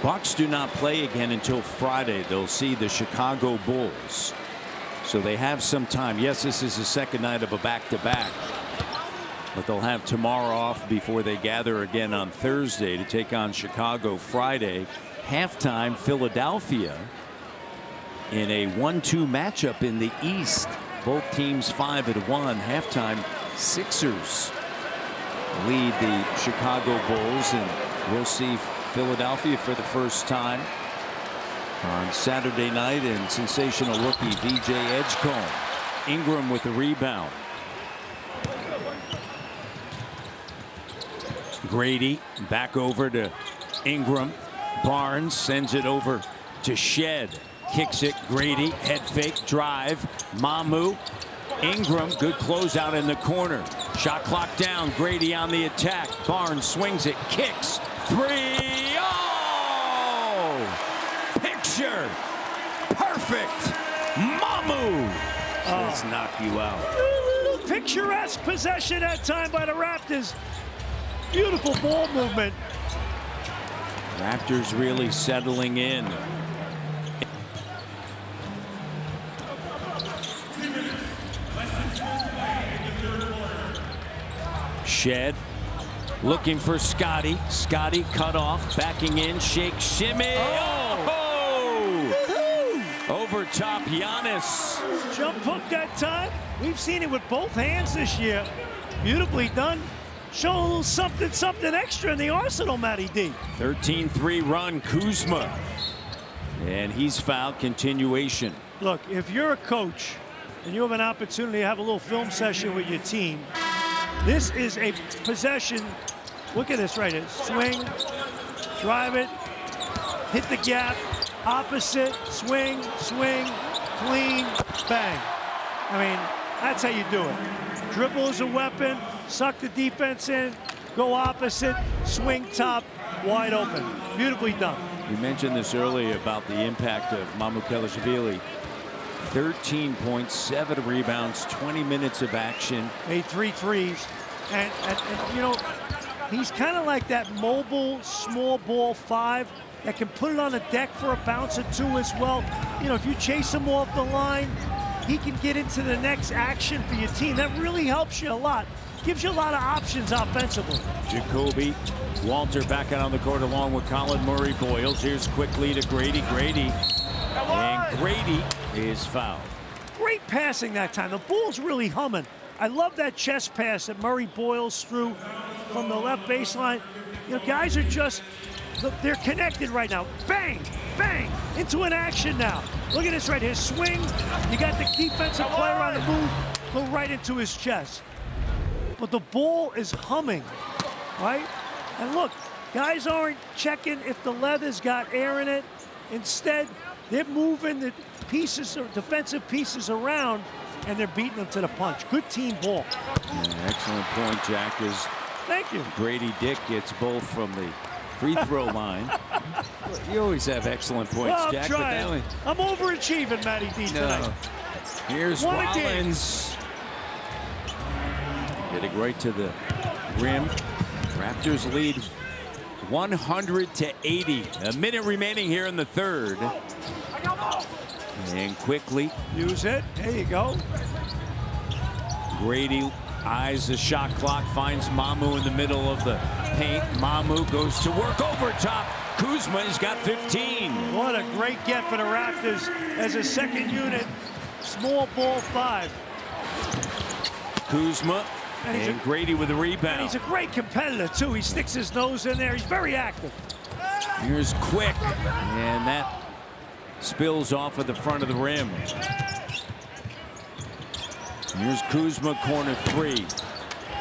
Bucks do not play again until Friday. They'll see the Chicago Bulls. So they have some time. Yes, this is the second night of a back-to-back. But they'll have tomorrow off before they gather again on Thursday to take on Chicago Friday. Halftime, Philadelphia in a 1-2 matchup in the East. Both teams 5-1. Halftime, Sixers lead the Chicago Bulls, and we'll see Philadelphia for the first time on Saturday night. And sensational rookie VJ Edgecombe. Ingram with the rebound. Grady back over to Ingram. Barnes sends it over to Shed. Kicks it. Grady, head fake, drive. Mamu. Ingram, good closeout in the corner. Shot clock down. Grady on the attack. Barnes swings it, kicks. 3. Oh! Picture. Perfect. Mamu. Let's knock you out. Picturesque possession that time by the Raptors. Beautiful ball movement. Raptors really settling in. Shed looking for Scotty. Scotty cut off, backing in, shake, shimmy. Oh! Over top, Giannis. Jump hook that time. We've seen it with both hands this year. Beautifully done. Show a little something extra in the arsenal, Matty D. 13-3 run, Kuzma. And he's fouled. Continuation. Look, if you're a coach and you have an opportunity to have a little film session with your team, this is a possession. Look at this right here. Swing, drive it, hit the gap, opposite, swing, clean, bang. I mean, that's how you do it. Dribble is a weapon, suck the defense in, go opposite, swing top, wide open. Beautifully done. We mentioned this earlier about the impact of Mamu Kelishvili. 13 points, 7 rebounds, 20 minutes of action. Made 3 threes. And you know, he's kind of like that mobile, small ball 5 that can put it on the deck for a bounce or 2 as well. You know, if you chase him off the line, he can get into the next action for your team. That really helps you a lot. Gives you a lot of options offensively. Jacoby, Walter back out on the court along with Colin Murray Boyles. Here's quickly to Grady. And Grady is fouled. great passing that time. The ball's really humming. I love that chest pass that Murray boils through from the left baseline. You know, guys are just, they're connected right now. Bang, bang, into an action now. Look at this right here, swing. You got the defensive player on the move, go right into his chest. But the ball is humming, right? And look, guys aren't checking if the leather's got air in it. Instead, they're moving the pieces, or defensive pieces around, and they're beating them to the punch. Good team ball. Yeah, excellent point, Jack. As Thank you. Grady Dick gets both from the free throw line. You always have excellent points, Well, I'm Jack. trying. I'm overachieving, Matty D, tonight. Here's What a game. Rollins. Getting right to the rim. Raptors lead 100-80. A minute remaining here in the third. And quickly. Use it. There you go. Grady eyes the shot clock, finds Mamu in the middle of the paint. Mamu goes to work over top. Kuzma's got 15. What a great get for the Raptors as a second unit. Small ball 5. Kuzma and Grady with a rebound. And he's a great competitor, too. He sticks his nose in there. He's very active. Here's Quick, and that spills off of the front of the rim. Here's Kuzma, corner 3.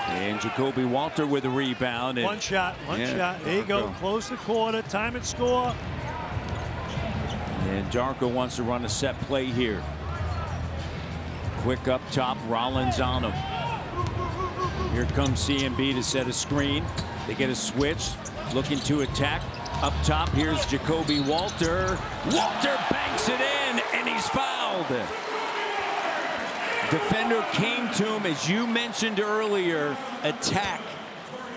And Jacoby Walter with a rebound. And one shot. There you go. Close the quarter. Time and score. And Darko wants to run a set play here. Quick up top. Rollins on him. Here comes CMB to set a screen. They get a switch. Looking to attack. Up top, here's Jacoby Walter. Walter banks it in, and he's fouled. Defender came to him, as you mentioned earlier, attack.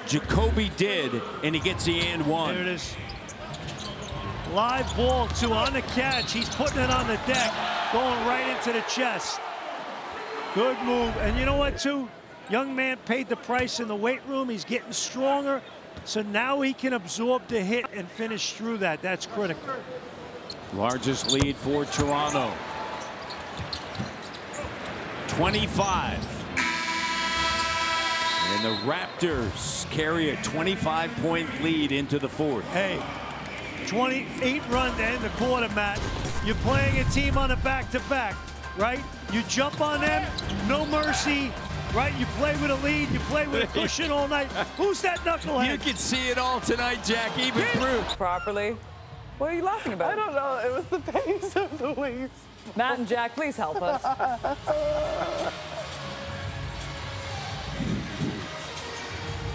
Jacoby did, and he gets the and one. There it is. Live ball, too, on the catch. He's putting it on the deck, going right into the chest. Good move. And you know what, too? Young man paid the price in the weight room. He's getting stronger. So now he can absorb the hit and finish through that. That's critical. Largest lead for Toronto. 25. And the Raptors carry a 25-point lead into the fourth. Hey, 28 run to end the quarter, Matt. You're playing a team on a back-to-back, right? You jump on them, no mercy. Right, you play with a lead, you play with a cushion all night. Who's that knucklehead? You can see it all tonight, Jack, even through. Properly. What are you laughing about? I don't know. It was the pace of the waves. Matt and Jack, please help us.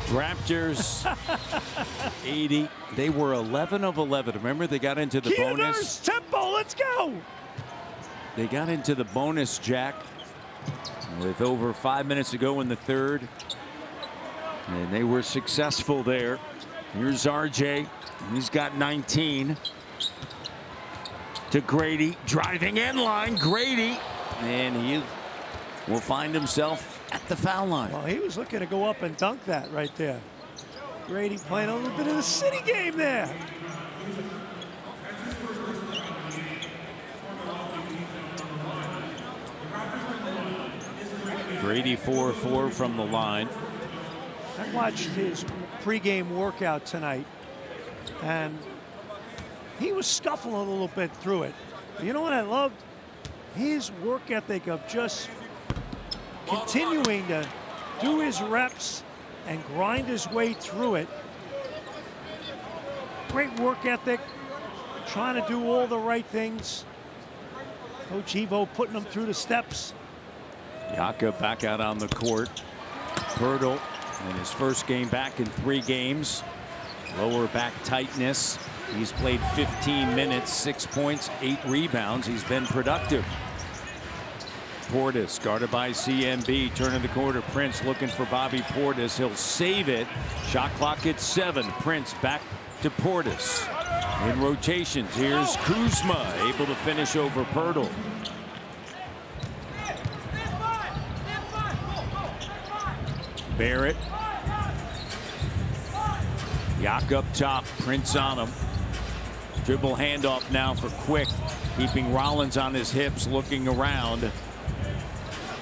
Raptors 80. They were 11 of 11. Remember, they got into the bonus. Tempo, let's go. They got into the bonus, Jack, with over 5 minutes to go in the third. And they were successful there. Here's RJ. He's got 19. To Grady. Driving in line. Grady. And he will find himself at the foul line. Well, he was looking to go up and dunk that right there. Grady playing a little bit of the city game there. Grady 4-4 from the line. I watched his pregame workout tonight, and he was scuffling a little bit through it. You know what I loved? His work ethic of just continuing to do his reps and grind his way through it. Great work ethic, trying to do all the right things. Coach Evo putting him through the steps. Yaka back out on the court. Pirtle in his first game back in 3 games. Lower back tightness. He's played 15 minutes, 6 points, 8 rebounds. He's been productive. Portis guarded by CMB. Turning the corner. Prince looking for Bobby Portis. He'll save it. Shot clock at 7. Prince back to Portis. In rotations, here's Kuzma, able to finish over Pirtle. Barrett. Yak up top, Prince on him. Dribble handoff now for Quick, keeping Rollins on his hips, looking around.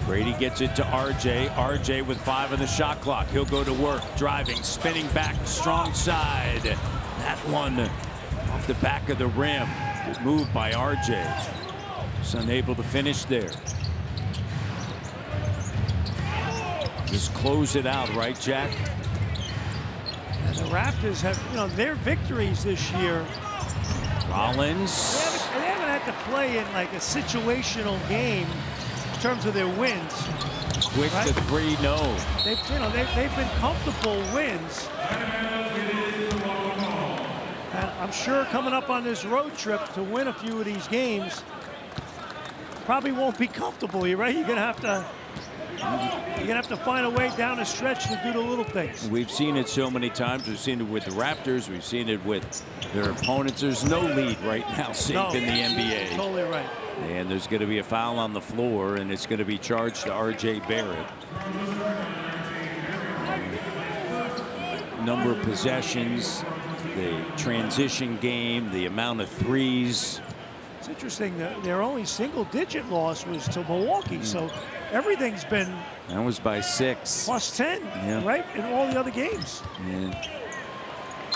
Brady gets it to RJ. RJ with 5 on the shot clock. He'll go to work, driving, spinning back, strong side. That one off the back of the rim. Good move by RJ. Just unable to finish there. Just close it out, right, Jack? And the Raptors have, their victories this year. Rollins. They haven't had to play in like a situational game in terms of their wins. Quick right? to 3, no. They've been comfortable wins. And I'm sure coming up on this road trip to win a few of these games probably won't be comfortable. You're right. You're gonna have to find a way down the stretch to do the little things. We've seen it so many times. We've seen it with the Raptors. We've seen it with their opponents. There's no lead right now safe in the NBA. Totally right. And there's going to be a foul on the floor, and it's going to be charged to R.J. Barrett. Number of possessions, the transition game, the amount of threes. It's interesting that their only single-digit loss was to Milwaukee, so everything's been. That was by 6. Plus 10, right, in all the other games. And I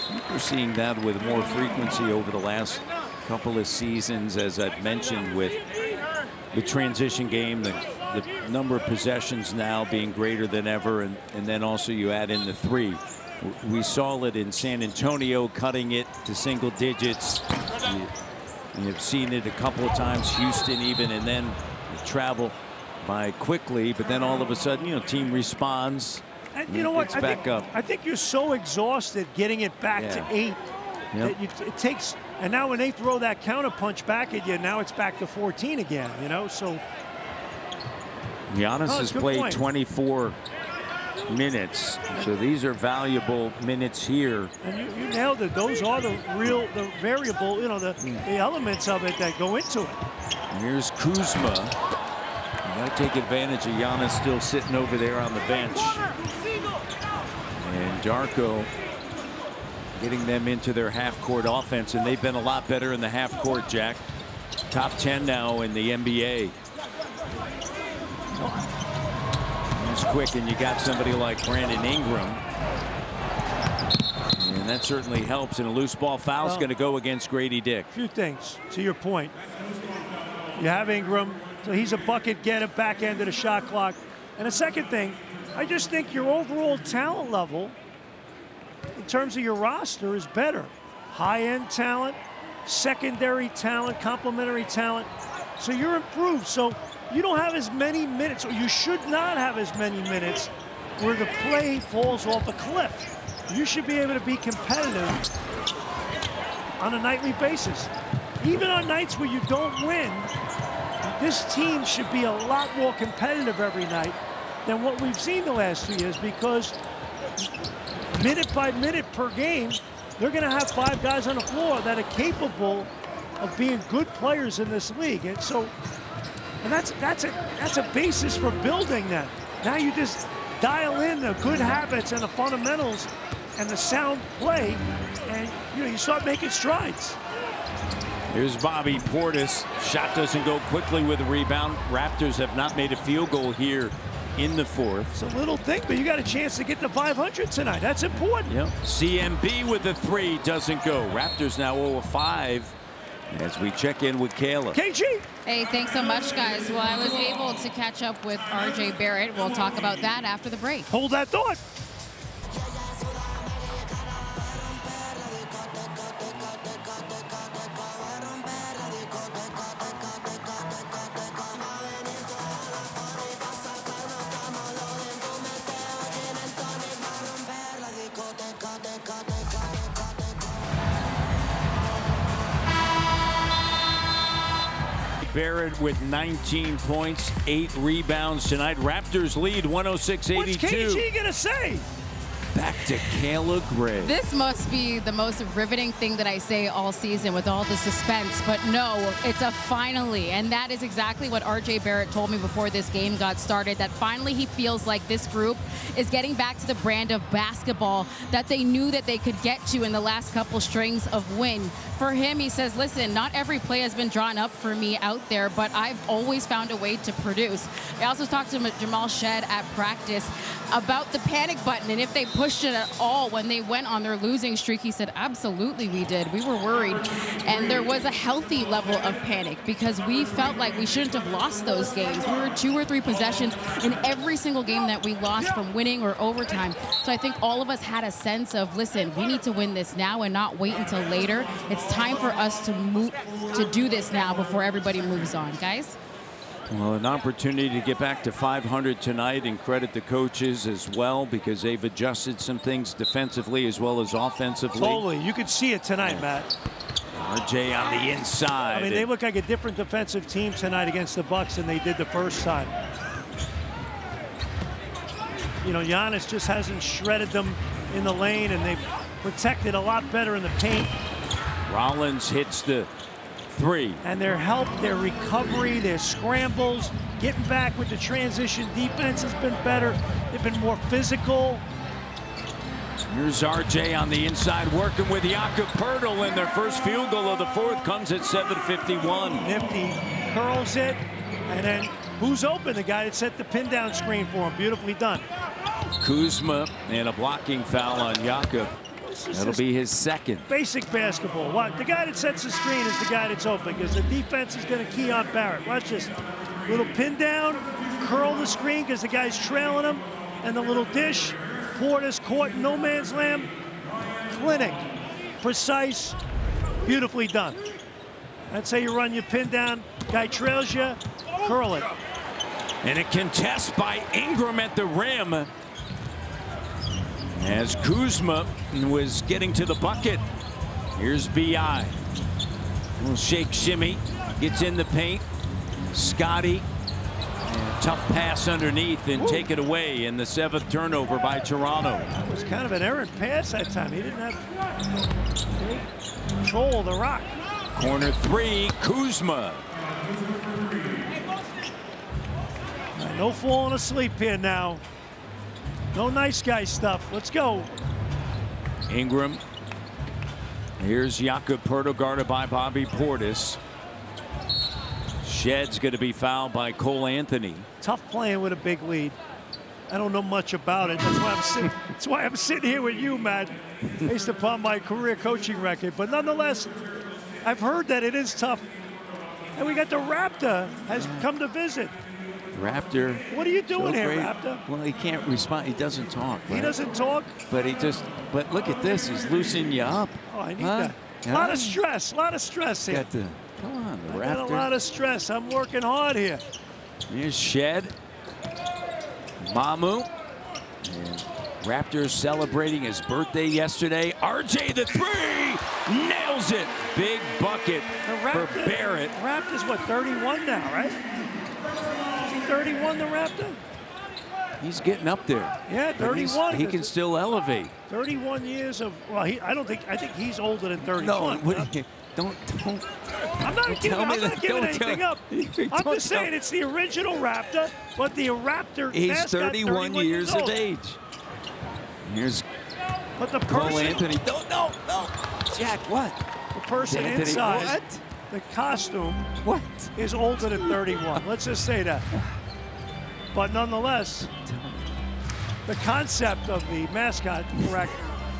think we're seeing that with more frequency over the last couple of seasons, as I've mentioned, with the transition game, the number of possessions now being greater than ever, and then also you add in the 3. We saw it in San Antonio, cutting it to single digits. You've seen it a couple of times, Houston even, and then travel by quickly, but then all of a sudden, team responds. And you know what? I think you're so exhausted getting it back to 8 that it takes. And now when they throw that counter punch back at you, now it's back to 14 again. So Giannis has played 24 minutes, so these are valuable minutes here. And you nailed it. Those are the variable, the elements of it that go into it. Here's Kuzma. You got to take advantage of Giannis still sitting over there on the bench. And Darko getting them into their half-court offense, and they've been a lot better in the half-court, Jack. Top 10 now in the NBA. It's quick, and you got somebody like Brandon Ingram. And that certainly helps, and a loose ball foul is going to go against Grady Dick. A few things, to your point. You have Ingram, so he's a bucket getter, back end of the shot clock. And a second thing, I just think your overall talent level in terms of your roster is better. High-end talent, secondary talent, complementary talent. So you're improved. So you don't have as many minutes, or you should not have as many minutes where the play falls off a cliff. You should be able to be competitive on a nightly basis. Even on nights where you don't win, this team should be a lot more competitive every night than what we've seen the last 2 years, because minute by minute per game, they're going to have 5 guys on the floor that are capable of being good players in this league. And so, that's a basis for building that. Now you just dial in the good habits and the fundamentals and the sound play, and you start making strides. Here's Bobby Portis. Shot doesn't go quickly with a rebound. Raptors have not made a field goal here in the 4th. It's a little thing, but you got a chance to get to 500 tonight. That's important. Yep. CMB with the 3 doesn't go. Raptors now 0-5 as we check in with Kayla. KG. Hey, thanks so much, guys. Well, I was able to catch up with R.J. Barrett. We'll talk about that after the break. Hold that thought. Barrett with 19 points, 8 rebounds tonight. Raptors lead 106-82. What's KG gonna say? Back to Kayla Gray. This must be the most riveting thing that I say all season with all the suspense, but no, it's a finally. And that is exactly what RJ Barrett told me before this game got started, that finally he feels like this group is getting back to the brand of basketball that they knew that they could get to in the last couple strings of win. For him, he says, listen, not every play has been drawn up for me out there, but I've always found a way to produce. I also talked to Jamal Shed at practice about the panic button and if they pushed it at all when they went on their losing streak. He said, absolutely we did. We were worried. And there was a healthy level of panic because we felt like we shouldn't have lost those games. We were 2 or 3 possessions in every single game that we lost from winning or overtime. So I think all of us had a sense of, listen, we need to win this now and not wait until later. It's time for us to do this now before everybody moves on, guys. Well, an opportunity to get back to 500 tonight, and credit the coaches as well because they've adjusted some things defensively as well as offensively. Totally. You could see it tonight, Matt. RJ on the inside. I mean, they look like a different defensive team tonight against the Bucks than they did the first time. You know, Giannis just hasn't shredded them in the lane, and they've protected a lot better in the paint. Rollins hits the 3. And their help, their recovery, their scrambles, getting back with the transition defense has been better. They've been more physical. Here's RJ on the inside working with Jakob Poeltl, and their first field goal of the 4th comes at 7:51. Nifty curls it, and then who's open? The guy that set the pin down screen for him. Beautifully done. Kuzma and a blocking foul on Jakob. That'll be his 2nd. Basic basketball. What? The guy that sets the screen is the guy that's open because the defense is going to key on Barrett. Watch this. Little pin down, curl the screen because the guy's trailing him, and the little dish. Porter's caught in no man's land. Clinic. Precise. Beautifully done. That's how you run your pin down. Guy trails you, curl it. And a contest by Ingram at the rim. As Kuzma was getting to the bucket. Here's B.I. Little shake shimmy. Gets in the paint. Scotty. And tough pass underneath and take it away in the 7th turnover by Toronto. It was kind of an errant pass that time. He didn't have control of the rock. Corner 3, Kuzma. No falling asleep here now. No nice guy stuff. Let's go. Ingram. Here's Jakob Poeltl guarded by Bobby Portis. Shed's going to be fouled by Cole Anthony. Tough playing with a big lead. I don't know much about it. That's why I'm sitting here with you, Matt, based upon my career coaching record. But nonetheless, I've heard that it is tough. And we got the Raptor has come to visit. Raptor. What are you doing here, great. Raptor? Well, he can't respond. He doesn't talk. Right? He doesn't talk? But but look at this. He's loosening you up. Oh, I need that. A lot of stress. A lot of stress here. Come on, the Raptor. I got a lot of stress. I'm working hard here. Here's Shed. Mamu. And Raptors celebrating his birthday yesterday. RJ the 3 nails it. Big bucket for Barrett. Raptors, what, 31 now, right? Is he 31, the Raptor? He's getting up there. Yeah, 31. He can still elevate. 31 years of, well, I think he's older than 31. No, don't. I'm not giving anything up. I'm just saying it's the original Raptor, but the Raptor He's mascot, 31 years of age. Here's Cole Anthony. No. Jack, what? The person Anthony, inside what? the costume is older than 31. Let's just say that. But nonetheless, the concept of the mascot, correct,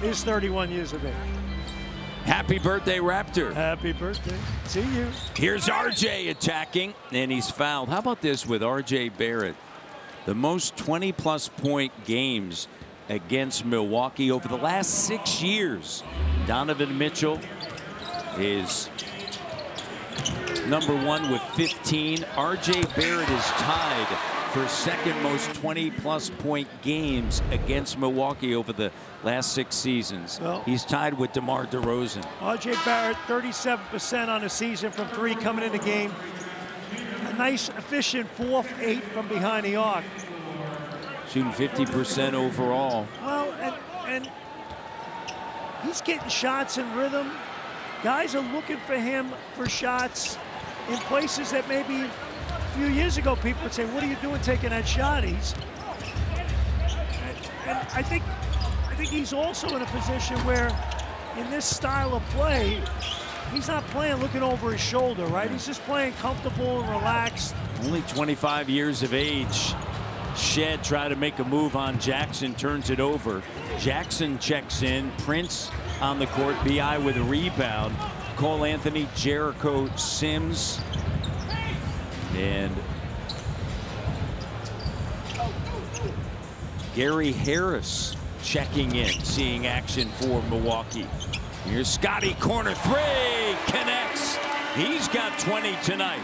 is 31 years of age. Happy birthday, Raptor. Happy birthday. See you. Here's RJ attacking, and he's fouled. How about this with RJ Barrett? The most 20-plus point games against Milwaukee over the last 6 years. Donovan Mitchell is number 1 with 15. RJ Barrett is tied for second most 20-plus point games against Milwaukee over the last 6 seasons. Well, he's tied with DeMar DeRozan. RJ Barrett, 37% on the season from 3 coming in the game. A nice, efficient 4-8 from behind the arc. Shooting 50% overall. Well, and he's getting shots in rhythm. Guys are looking for him for shots in places that maybe a few years ago people would say, what are you doing taking that shot? And I think he's also in a position where in this style of play, he's not playing looking over his shoulder, right? He's just playing comfortable and relaxed. Only 25 years of age. Shed tried to make a move on Jackson, turns it over. Jackson checks in. Prince on the court. B.I. with a rebound. Cole Anthony, Jericho Sims, and Gary Harris checking in, seeing action for Milwaukee. Here's Scotty, corner three, connects. He's got 20 tonight.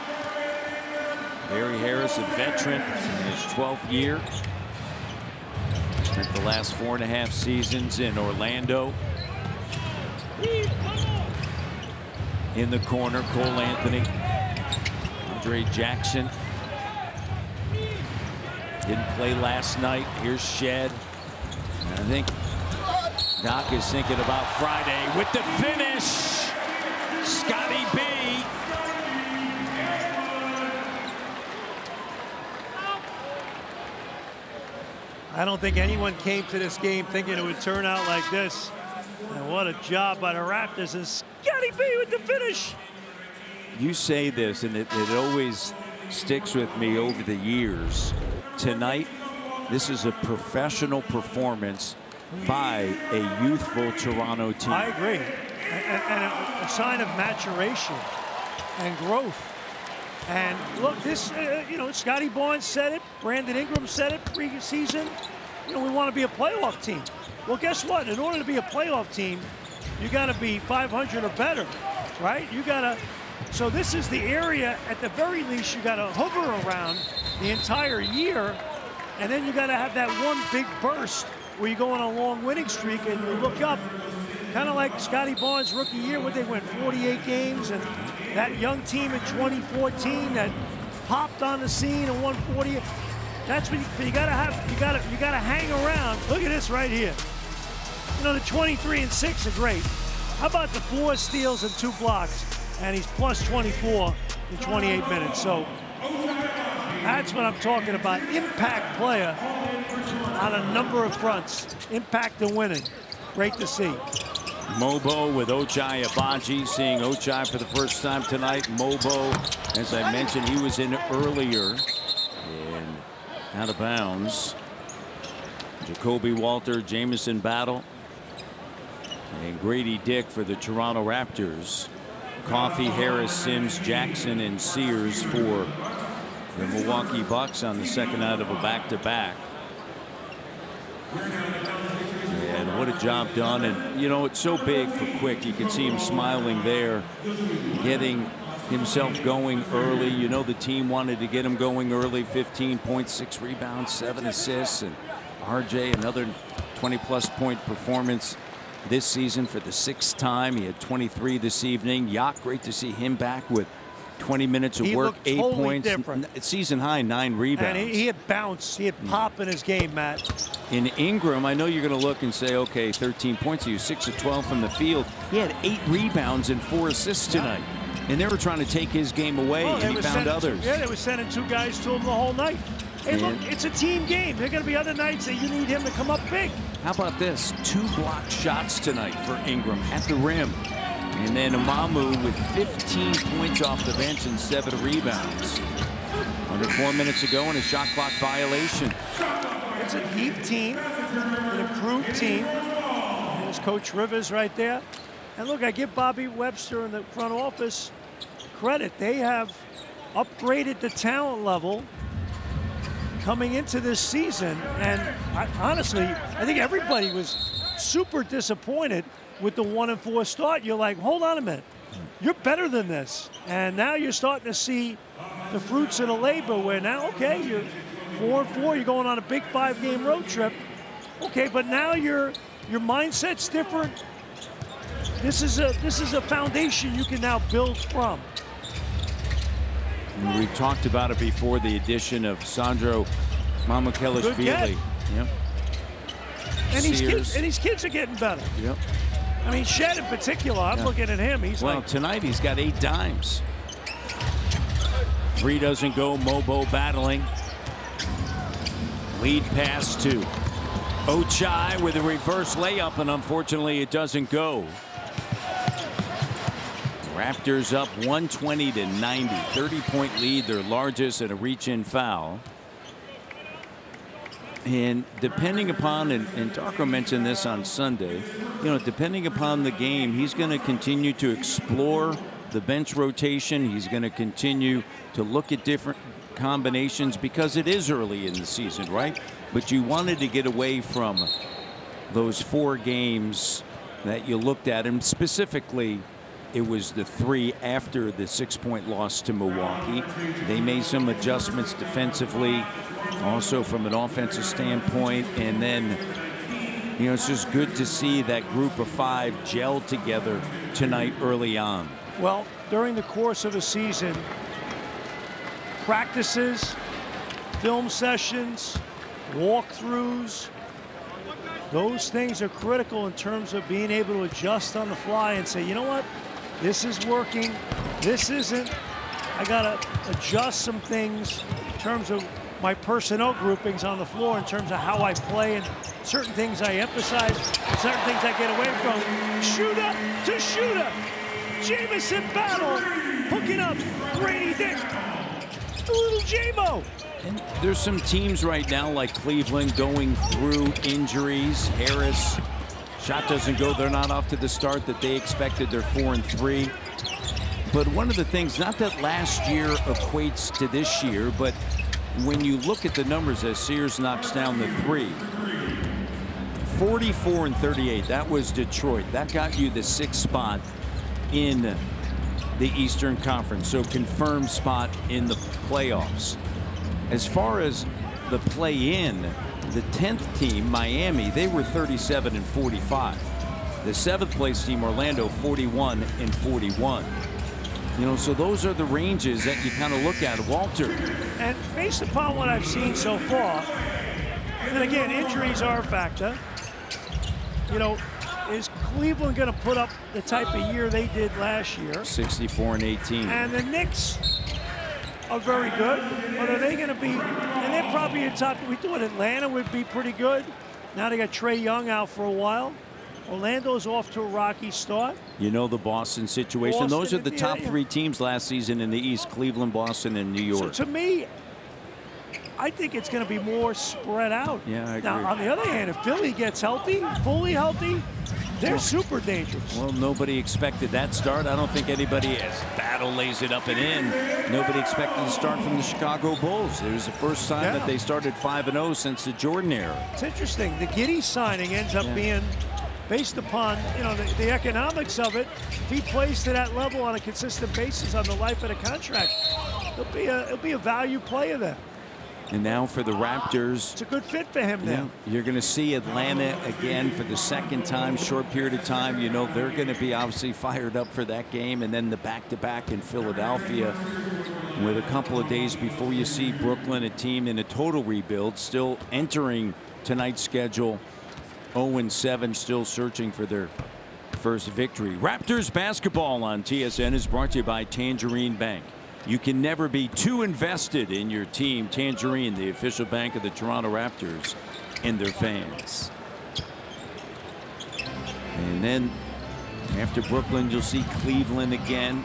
Gary Harris, a veteran in his 12th year. Spent the last 4.5 seasons in Orlando. In the corner, Cole Anthony. Andre Jackson. Didn't play last night. Here's Shed. And I think Doc is thinking about Friday with the finish. Scotty B. I don't think anyone came to this game thinking it would turn out like this. And what a job by the Raptors, and Scotty B with the finish. You say this, and it always sticks with me over the years. Tonight, this is a professional performance by a youthful Toronto team. I agree. And a sign of maturation and growth. And look, this, Scotty Barnes said it. Brandon Ingram said it pre-season. We want to be a playoff team. Well, guess what? In order to be a playoff team, you got to be 500 or better, right? You got to. So this is the area, at the very least, you got to hover around the entire year, and then you got to have that one big burst where you go on a long winning streak and you look up, kind of like Scotty Barnes' rookie year, where they went 48 games, and that young team in 2014 that popped on the scene and won 40. That's what you got to have. You got to hang around. Look at this right here. The 23-6 are great. How about the 4 steals and 2 blocks? And he's plus 24 in 28 minutes. So that's what I'm talking about. Impact player on a number of fronts. Impact and winning. Great to see. Mobo with Ochai Agbaji, seeing Ochai for the first time tonight. Mobo, as I mentioned, he was in earlier and out of bounds. Jacoby Walter, Jamison Battle, and Grady Dick for the Toronto Raptors. Coffey, Harris, Sims, Jackson, and Sears for the Milwaukee Bucks on the second night of a back-to-back. And what a job done. And, it's so big for Quick. You can see him smiling there, getting himself going early. The team wanted to get him going early. 15 points, 6 rebounds, 7 assists. And RJ, another 20-plus point performance this season for the 6th time. He had 23 this evening. Yak, great to see him back with 20 minutes of work, 8 totally points. Different. It's season high, 9 rebounds. And he had bounce. He had pop in his game, Matt. In Ingram, I know you're going to look and say, okay, 13 points. He was 6 of 12 from the field. He had 8 rebounds and 4 assists tonight. And they were trying to take his game away, and he found others. They were sending 2 guys to him the whole night. Hey, look, it's a team game. There are going to be other nights that you need him to come up big. How about this? 2 blocked shots tonight for Ingram at the rim. And then Amamu with 15 points off the bench and 7 rebounds. Under 4 minutes ago in a shot clock violation. It's a deep team, an improved team. There's Coach Rivers right there. And look, I give Bobby Webster in the front office credit. They have upgraded the talent level coming into this season. And honestly, I think everybody was super disappointed with the 1-4 start. You're like, hold on a minute. You're better than this. And now you're starting to see the fruits of the labor where now, okay, you're 4-4, you're going on a big 5-game road trip. Okay, but now your mindset's different. This is a foundation you can now build from. We talked about it before, the addition of Sandro Mamukelashvili. Yep. And Sears. these kids are getting better. Yep. I mean, Shed in particular, I'm looking at him. He's well, tonight he's got 8 dimes. 3 doesn't go. Mobo battling. Lead pass to Ochai with a reverse layup, and unfortunately it doesn't go. Raptors up 120 to 90. 30-point lead, their largest, and a reach-in foul. And depending upon, and Darko mentioned this on Sunday, depending upon the game, he's going to continue to explore the bench rotation. He's going to continue to look at different combinations because it is early in the season, right? But you wanted to get away from those 4 games that you looked at, and specifically it was the 3 after the 6-point loss to Milwaukee. They made some adjustments defensively, also from an offensive standpoint, and then it's just good to see that group of 5 gel together tonight early on. Well, during the course of a season, practices, film sessions, walkthroughs, those things are critical in terms of being able to adjust on the fly and say, you know what, this is working, this isn't. I got to adjust some things in terms of my personnel groupings on the floor, in terms of how I play, and certain things I emphasize, and certain things I get away from. Shooter to shooter. Jamison battle, hooking up Grady Dick. The little J-Mo. And there's some teams right now like Cleveland going through injuries. Harris, shot doesn't go. They're not off to the start that they expected. They're 4-3. But one of the things, not that last year equates to this year, but when you look at the numbers as Sears knocks down the 3, 44-38, that was Detroit. That got you the 6th spot in the Eastern Conference, so confirmed spot in the playoffs. As far as the play-in, the 10th team, Miami, they were 37-45. The 7th place team, Orlando, 41-41. So those are the ranges that you kind of look at. Walter. And based upon what I've seen so far, and again, injuries are a factor, is Cleveland going to put up the type of year they did last year? 64-18. And the Knicks are very good, but are they going to be, and they're probably a top, we thought Atlanta would be pretty good. Now they got Trae Young out for a while. Orlando's off to a rocky start. The Boston situation. Boston, those are the top 3 teams last season in the East: Cleveland, Boston, and New York. So to me, I think it's going to be more spread out. Yeah, I agree. Now, on the other hand, if Philly gets healthy, fully healthy, they're super dangerous. Well, nobody expected that start. I don't think anybody, as Battle lays it up and in, nobody expected to start from the Chicago Bulls. It was the first time that they started 5-0 since the Jordan era. It's interesting. The Giddey signing ends up being based upon the economics of it. If he plays to that level on a consistent basis on the life of the contract, it'll be a value player there. And now for the Raptors. It's a good fit for him now. You're going to see Atlanta again for the 2nd time, short period of time. They're going to be obviously fired up for that game. And then the back-to-back in Philadelphia with a couple of days before you see Brooklyn, a team in a total rebuild, still entering tonight's schedule 0-7, still searching for their first victory. Raptors basketball on TSN is brought to you by Tangerine Bank. You can never be too invested in your team. Tangerine, the official bank of the Toronto Raptors and their fans. And then after Brooklyn, you'll see Cleveland again.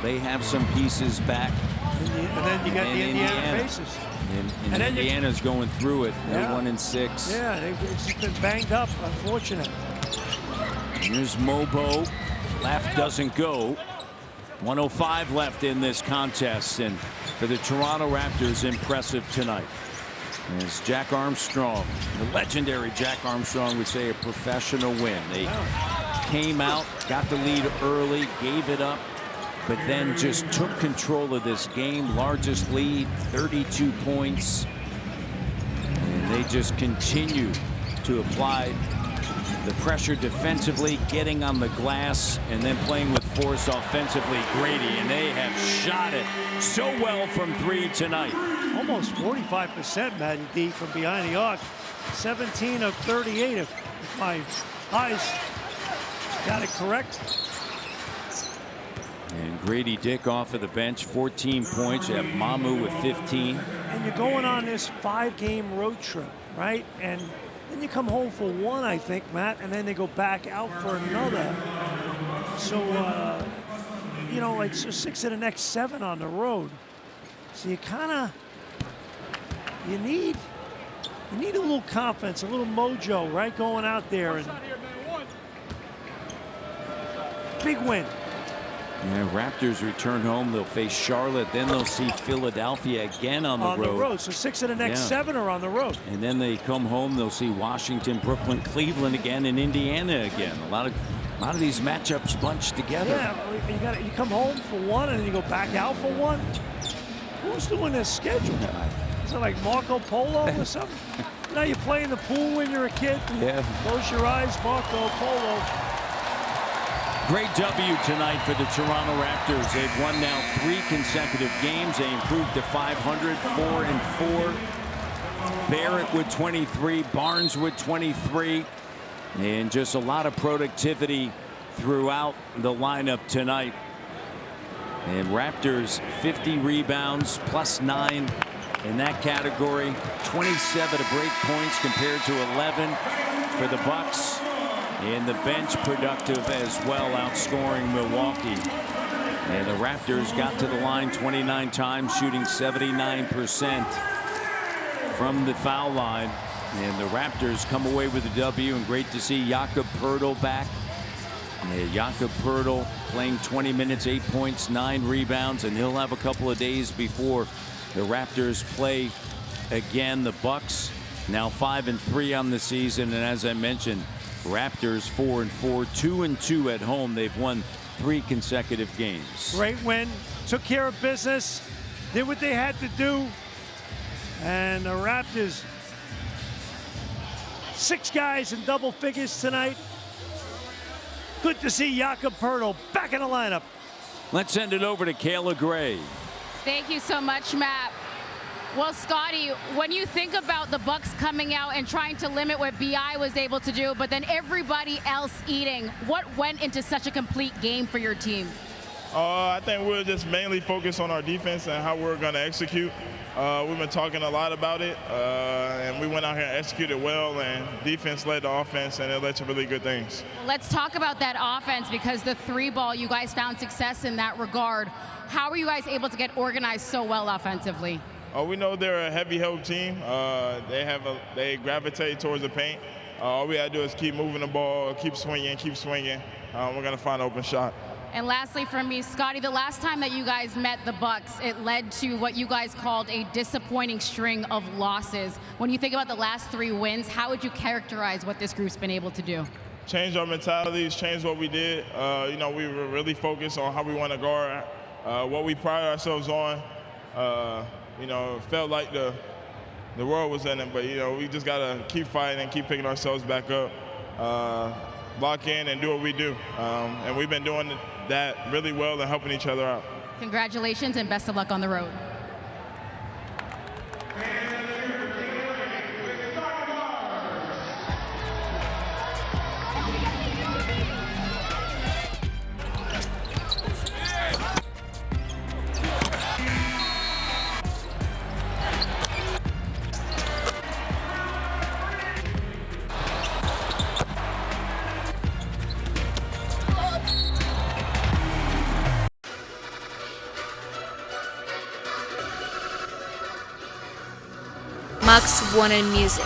They have some pieces back. And then you got the Indiana Pacers. And Indiana's going through it. They're 1-6. Yeah, they've been banged up, unfortunate. Here's Mobo. Left doesn't go. 1:05 left in this contest, and for the Toronto Raptors, impressive tonight. As Jack Armstrong, the legendary Jack Armstrong would say, a professional win. They came out, got the lead early, gave it up, but then just took control of this game. Largest lead, 32 points. And they just continue to apply the pressure defensively, getting on the glass, and then playing with force offensively. Grady, and they have shot it so well from 3 tonight. Almost 45%, Matty D, from behind the arc. 17 of 38, if my eyes got it correct. And Grady Dick off of the bench, 14 points. You have Mamu with 15. And you're going on this 5-game road trip, right? And then you come home for one, I think, Matt, and then they go back out for another. So, you know, like so 6 of the next 7 on the road. So you kind of, you need a little confidence, a little mojo, right, going out there. And big win. Yeah, Raptors return home. They'll face Charlotte. Then they'll see Philadelphia again on the road. So 6 of the next 7 are on the road. And then they come home. They'll see Washington, Brooklyn, Cleveland again, and Indiana again. A lot of these matchups bunched together. Yeah, you come home for one and then you go back out for one. Who's doing this schedule? Is it like Marco Polo or something? You know, you play in the pool when you're a kid. Yeah. Close your eyes, Marco Polo. Great W tonight for the Toronto Raptors. They've won now 3 consecutive games. They improved to 500, 4-4. Barrett with 23, Barnes with 23. And just a lot of productivity throughout the lineup tonight. And Raptors 50 rebounds, plus 9 in that category. 27 to break points compared to 11 for the Bucks. And the bench productive as well, outscoring Milwaukee. And the Raptors got to the line 29 times, shooting 79% from the foul line. And the Raptors come away with a W, and great to see Jakob Poeltl back. Jakob Poeltl playing 20 minutes, 8 points, 9 rebounds, and he'll have a couple of days before the Raptors play again. The Bucks now 5-3 on the season, and as I mentioned, Raptors 4-4, 2-2 at home. They've won 3 consecutive games. Great win, took care of business, did what they had to do, and the Raptors, 6 guys in double figures tonight. Good to see Jakob Poeltl back in the lineup. Let's send it over to Kayla Gray. Thank you so much, Matt. Well, Scotty, when you think about the Bucks coming out and trying to limit what BI was able to do, but then everybody else eating, what went into such a complete game for your team? I think we're just mainly focused on our defense and how we're going to execute. We've been talking a lot about it, and we went out here and executed well, and defense led the offense, and it led to really good things. Let's talk about that offense, because the 3-ball, you guys found success in that regard. How were you guys able to get organized so well offensively? We know they're a heavy-held team. They gravitate towards the paint. All we got to do is keep moving the ball, keep swinging. We're going to find an open shot. And lastly from me, Scotty, the last time that you guys met the Bucks, it led to what you guys called a disappointing string of losses. When you think about the last 3 wins, how would you characterize what this group's been able to do? Change our mentalities, change what we did. We were really focused on how we want to guard, what we pride ourselves on. It felt like the world was in it, but, we just got to keep fighting and keep picking ourselves back up, lock in and do what we do. And we've been doing that really well and helping each other out. Congratulations and best of luck on the road. Max Warner Music.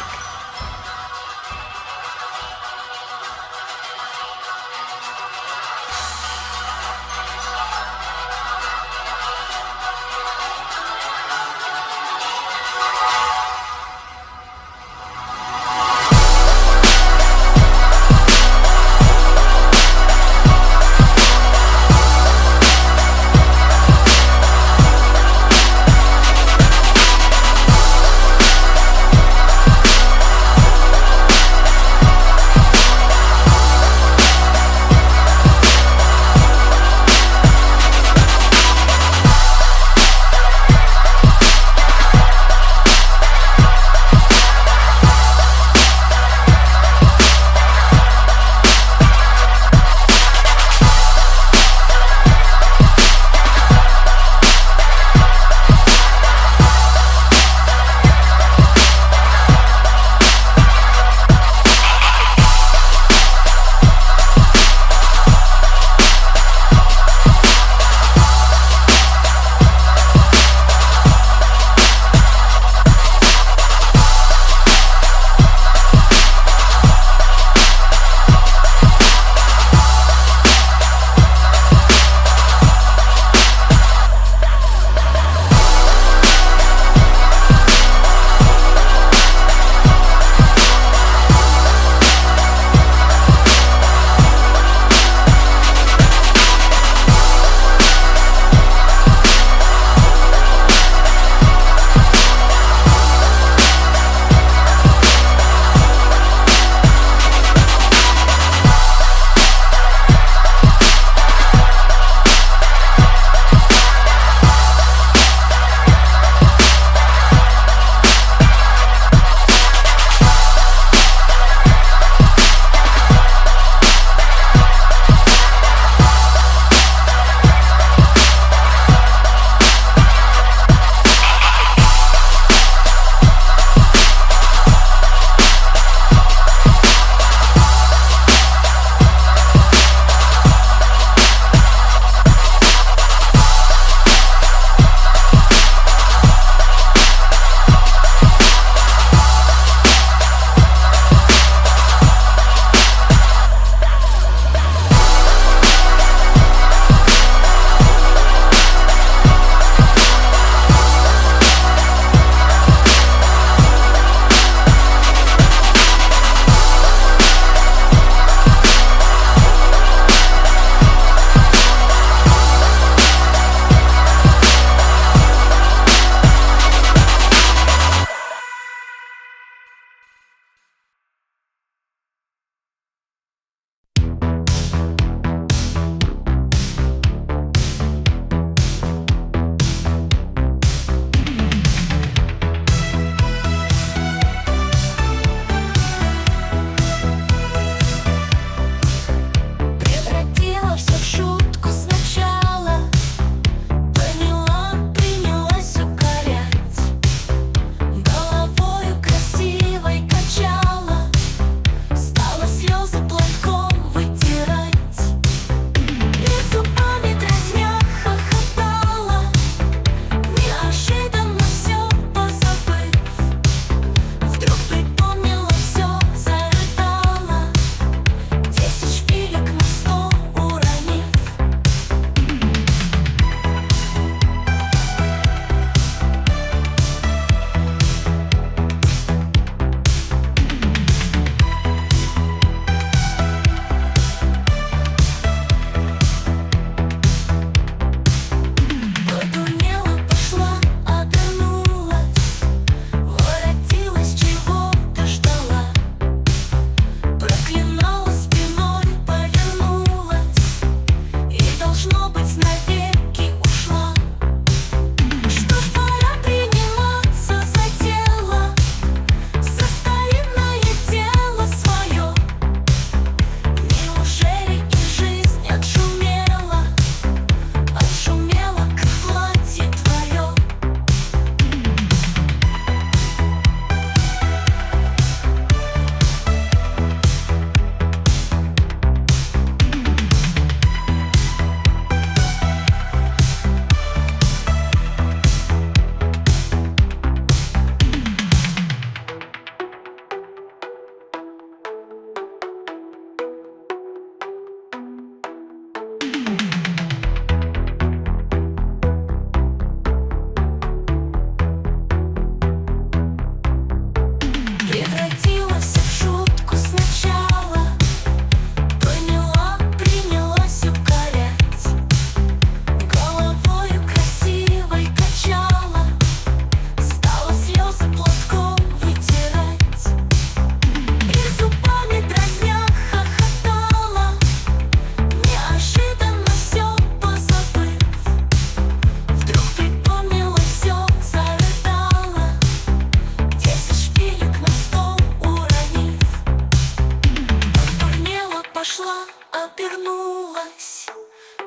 пошла, обернулась,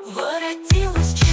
воротилась.